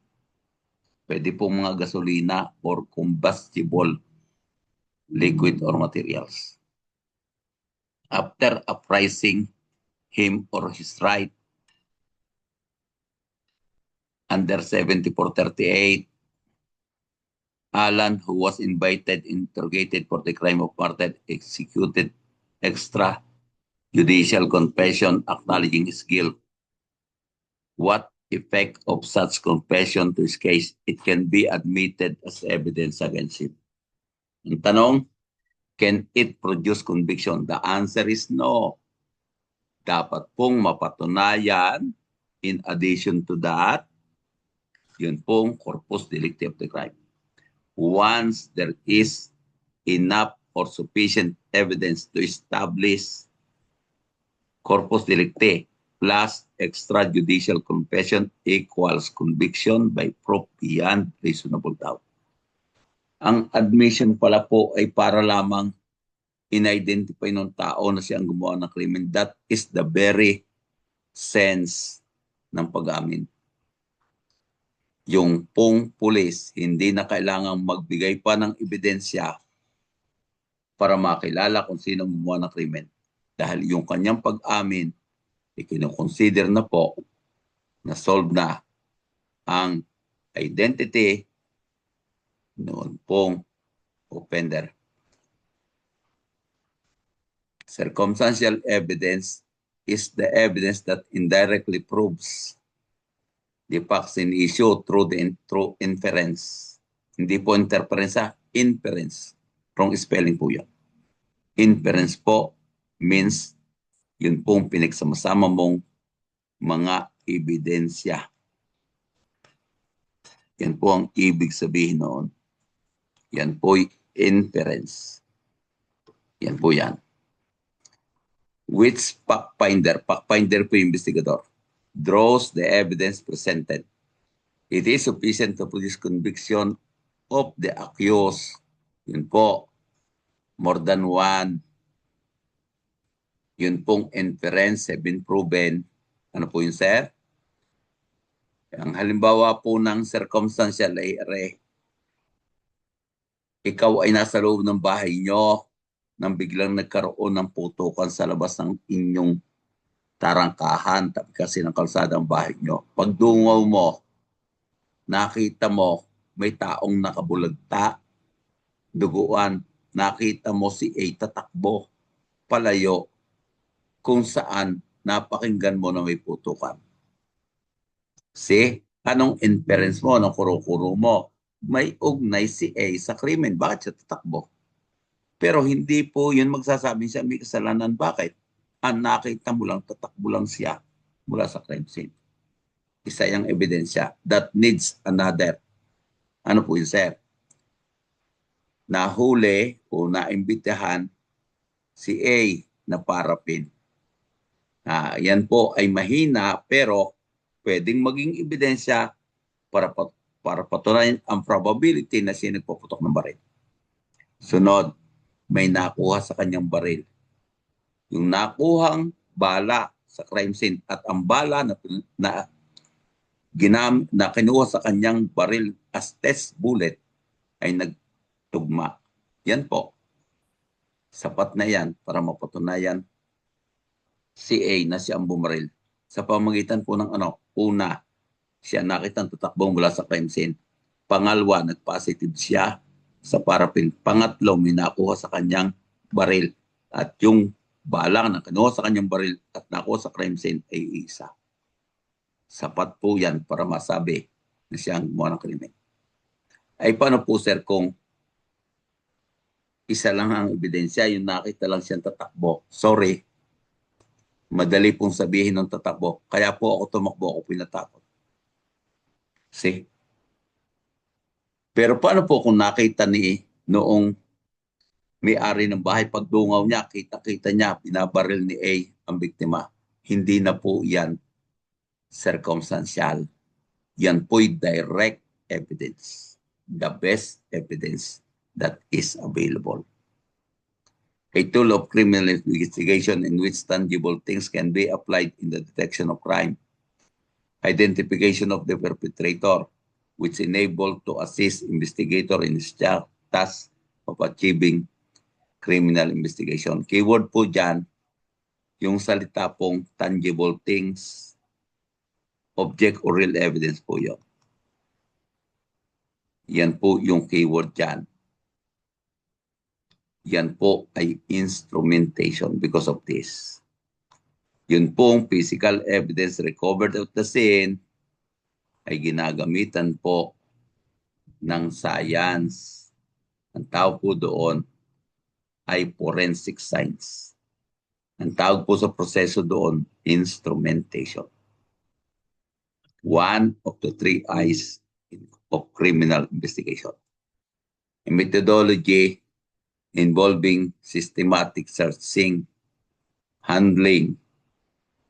Pwede po mga gasolina or combustible liquid or materials. After apprising him or his right, under 7438, Alan, who was invited, interrogated for the crime of murder, executed extra judicial confession acknowledging his guilt. What effect of such confession to his case? It can be admitted as evidence against him. Ang tanong, can it produce conviction? The answer is no. Dapat pong mapatunayan. In addition to that, yun pong corpus delicti of the crime. Once there is enough or sufficient evidence to establish corpus delicti plus extrajudicial confession equals conviction by proof beyond reasonable doubt. Ang admission pala po ay para lamang in-identify ng tao na siyang gumawa ng krimen. That is the very sense ng pag-amin. Yung pong pulis, hindi na kailangang magbigay pa ng ebidensya para makilala kung sino gumawa ng krimen. Dahil yung kanyang pag-amin, ikinukonsider na po na solve na ang identity noon pong offender. Circumstantial evidence is the evidence that indirectly proves the facts in issue through inference. Hindi po interference, inference. Wrong spelling po yun. Inference po means yun pong pinagsama-sama mong mga ebidensya. Yan po ang ibig sabihin noon. Yan po inference. Yan po yan. Which fact finder po yung investigador, draws the evidence presented. It is sufficient to produce conviction of the accused. Yun po, more than one. Yun pong inference have been proven. Ano po yun, sir? Ang halimbawa po ng circumstantial arrest, ikaw ay nasa loob ng bahay nyo nang biglang nagkaroon ng putukan sa labas ng inyong tarangkahan tabi kasi ng kalsada ang bahay nyo. Pagdungaw mo, nakita mo may taong nakabulagta, duguan, nakita mo si A tatakbo, palayo, kung saan napakinggan mo na may putukan. See, anong inference mo, anong kuro-kuro mo? May ugnay si A sa krimen. Bakit siya tatakbo? Pero hindi po yun magsasabing siya may kasalanan. Bakit? Ang nakita mo lang, tatakbo lang siya mula sa crime scene. Isa yung ebidensya that needs another. Ano po yun, sir? Nahuli o naimbitahan si A na parapin. Yan po ay mahina pero pwedeng maging ebidensya para patunayan ang probability na siya nagpaputok ng baril. Sunod, may nakuha sa kanyang baril. Yung nakuhang bala sa crime scene at ang bala na kinuha sa kanyang baril as test bullet ay nagtugma. Yan po. Sapat na yan para mapatunayan si A na siya ang bumaril. Sa pamagitan po ng una, siya nakitang tatakbong mula sa crime scene. Pangalawa, nag-positive siya sa parapin. Pangatlo, may nakuha sa kanyang baril. At yung balang na kinuha sa kanyang baril at nakuha sa crime scene ay isa. Sapat po yan para masabi na siya ang gumawa ng krimen. Ay paano po, sir, kung isa lang ang ebidensya, yung nakita lang siyang tatakbo? Sorry, madali pong sabihin ng tatakbo. Kaya po ako tumakbo, ako pinatakot. See? Pero paano po kung nakita ni noong may-ari ng bahay, pagdungaw niya, kita-kita niya, binabaril ni A ang biktima. Hindi na po yan circumstantial. Yan po'y direct evidence. The best evidence that is available. A tool of criminal investigation in which tangible things can be applied in the detection of crime. Identification of the perpetrator, which enable to assist investigator in his task of achieving criminal investigation. Keyword po dyan, yung salita pong tangible things, object or real evidence po yun. Yan po yung keyword dyan. Yan po ay instrumentation because of this. Yun pong physical evidence recovered at the scene ay ginagamitan po ng science. Ang tawag po doon ay forensic science. Ang tawag po sa proseso doon, instrumentation. One of the three eyes of criminal investigation. A methodology involving systematic searching, handling,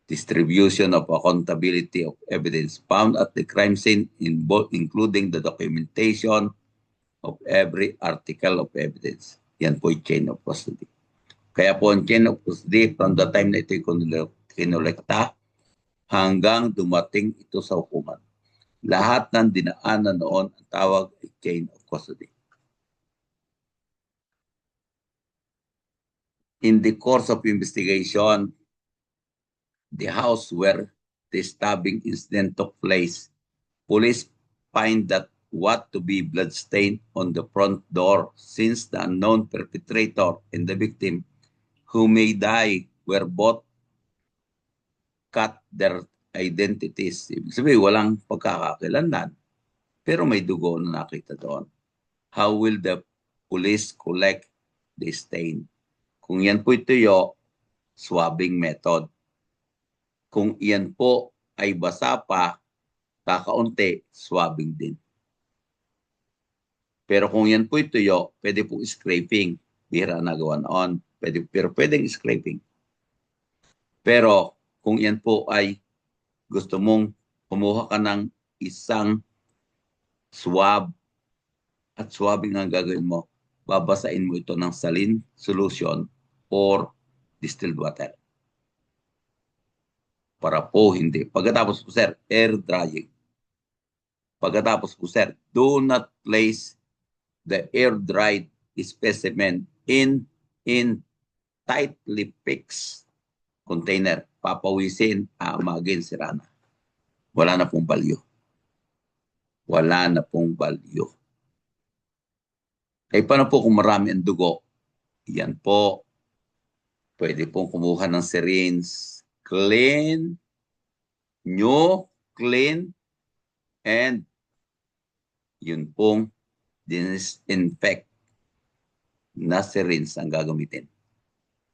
distribution of accountability of evidence found at the crime scene, including the documentation of every article of evidence. Yan po yung chain of custody. Kaya po ang chain of custody, from the time na ito kinolekta hanggang dumating ito sa hukuman. Lahat ng dinaanan noon ang tawag ay chain of custody. In the course of investigation, the house where the stabbing incident took place, police find that what to be bloodstain on the front door, since the unknown perpetrator and the victim who may die were both cut their identities. Ibig sabihin, walang pagkakakilanlan, pero may dugo na nakita doon. How will the police collect the stain? Kung yan po tuyo, swabbing method. Kung yan po ay basa pa, kakaunti, swabbing din. Pero kung yan po tuyo, pwede po scraping. Bihira na gawa noon. Pero pwedeng scraping. Pero kung yan po ay gusto mong kumuha ka ng isang swab at swabbing ang gagawin mo, babasain mo ito ng saline solution or distilled water. Para po hindi. Pagkatapos po sir, air drying. Pagkatapos po sir, do not place the air dried specimen in tightly fixed container. Papawisin, aamagin, sira na. Wala na pong value. Wala na pong value. Eh, paano po kung marami ang dugo? Yan po. Pwede pong kumuha ng syringe. Clean, and yun pong disinfect na syringe ang gagamitin.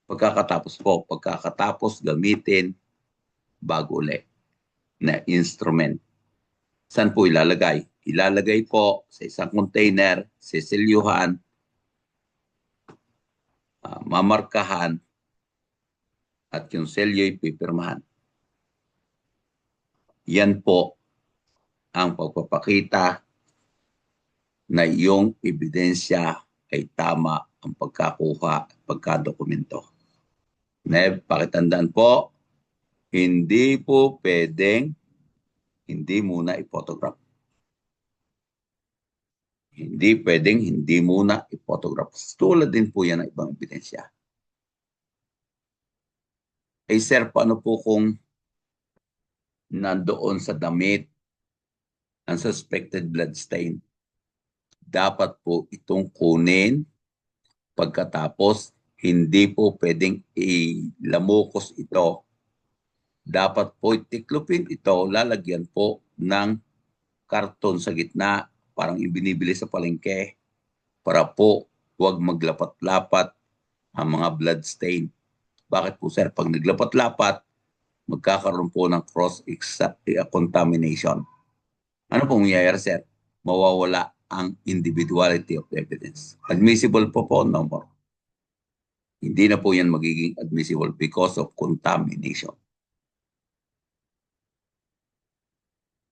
Pagkakatapos gamitin bago ulit na instrument. Saan po ilalagay? Ilalagay po sa isang container, sisilyuhan, mamarkahan, at yung selyo'y pipirmahan. Yan po ang pagpapakita na iyong ebidensya ay tama ang pagkakuha at pagkadokumento. Pakitandaan po, hindi po pwedeng hindi muna i-photograph. Hindi pwedeng hindi muna i-photograph. Tulad din po yan ng ibang ebidensya. Eh sir, paano po kung nandoon sa damit ang suspected blood stain? Dapat po itong kunin pagkatapos hindi po pwedeng ilamukos ito. Dapat po itiklopin ito, lalagyan po ng karton sa gitna, parang ibinibili sa palengke, para po huwag maglapat-lapat ang mga blood stain. Bakit po sir? Pag naglapat-lapat, magkakaroon po ng cross-contamination. Ano pong mangyayari sir? Mawawala ang individuality of the evidence. Admissible po no more. Hindi na po yan magiging admissible because of contamination.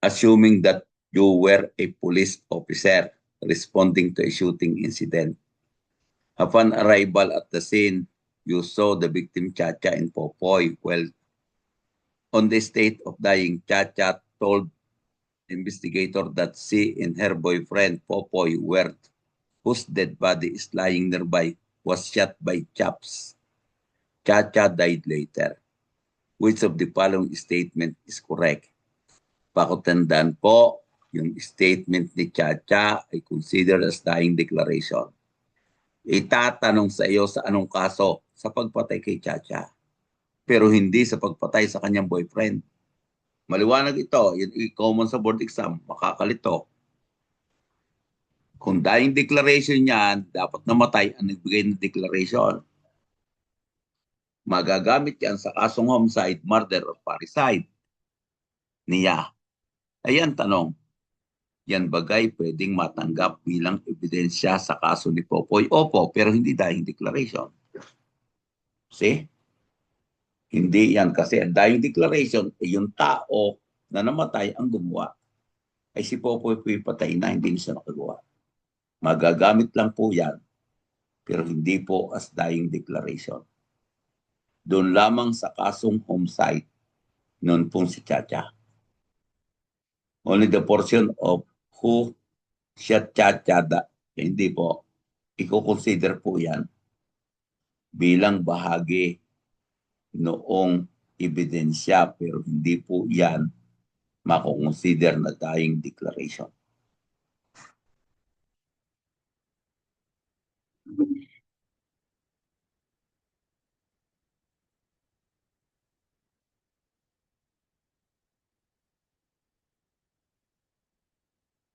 Assuming that you were a police officer responding to a shooting incident. Upon arrival at the scene, you saw the victim Chacha and Popoy. Well, on the state of dying, Chacha told the investigator that she and her boyfriend Popoy were, whose dead body is lying nearby, was shot by Chaps. Chacha died later. Which of the following statement is correct? Pakutandaan po, yung statement ni Chacha ay considered as dying declaration. Itatanong sa iyo sa anong kaso? Sa pagpatay kay Chacha. pero hindi sa pagpatay sa kanyang boyfriend. Maliwanag ito, yun common sa board exam, makakalito. Kung dying declaration niyan, dapat namatay ang nagbigay ng declaration. Magagamit yan sa kasong homicide, murder, or parricide niya. Ayan tanong, yan bagay pwedeng matanggap bilang ebidensya sa kaso ni Popoy? Opo, pero hindi dying declaration. See? Hindi yan kasi ang dying declaration, yung tao na namatay ang gumawa. Ay si Popoy patay na, hindi siya nakagawa. Magagamit lang po yan, pero hindi po as dying declaration. Doon lamang sa kasong homicide, noon pong si Chacha. Only the portion of who siya Chacha, hindi po, i-consider po yan bilang bahagi noong ebidensya, pero hindi po yan mako-consider na dying declaration.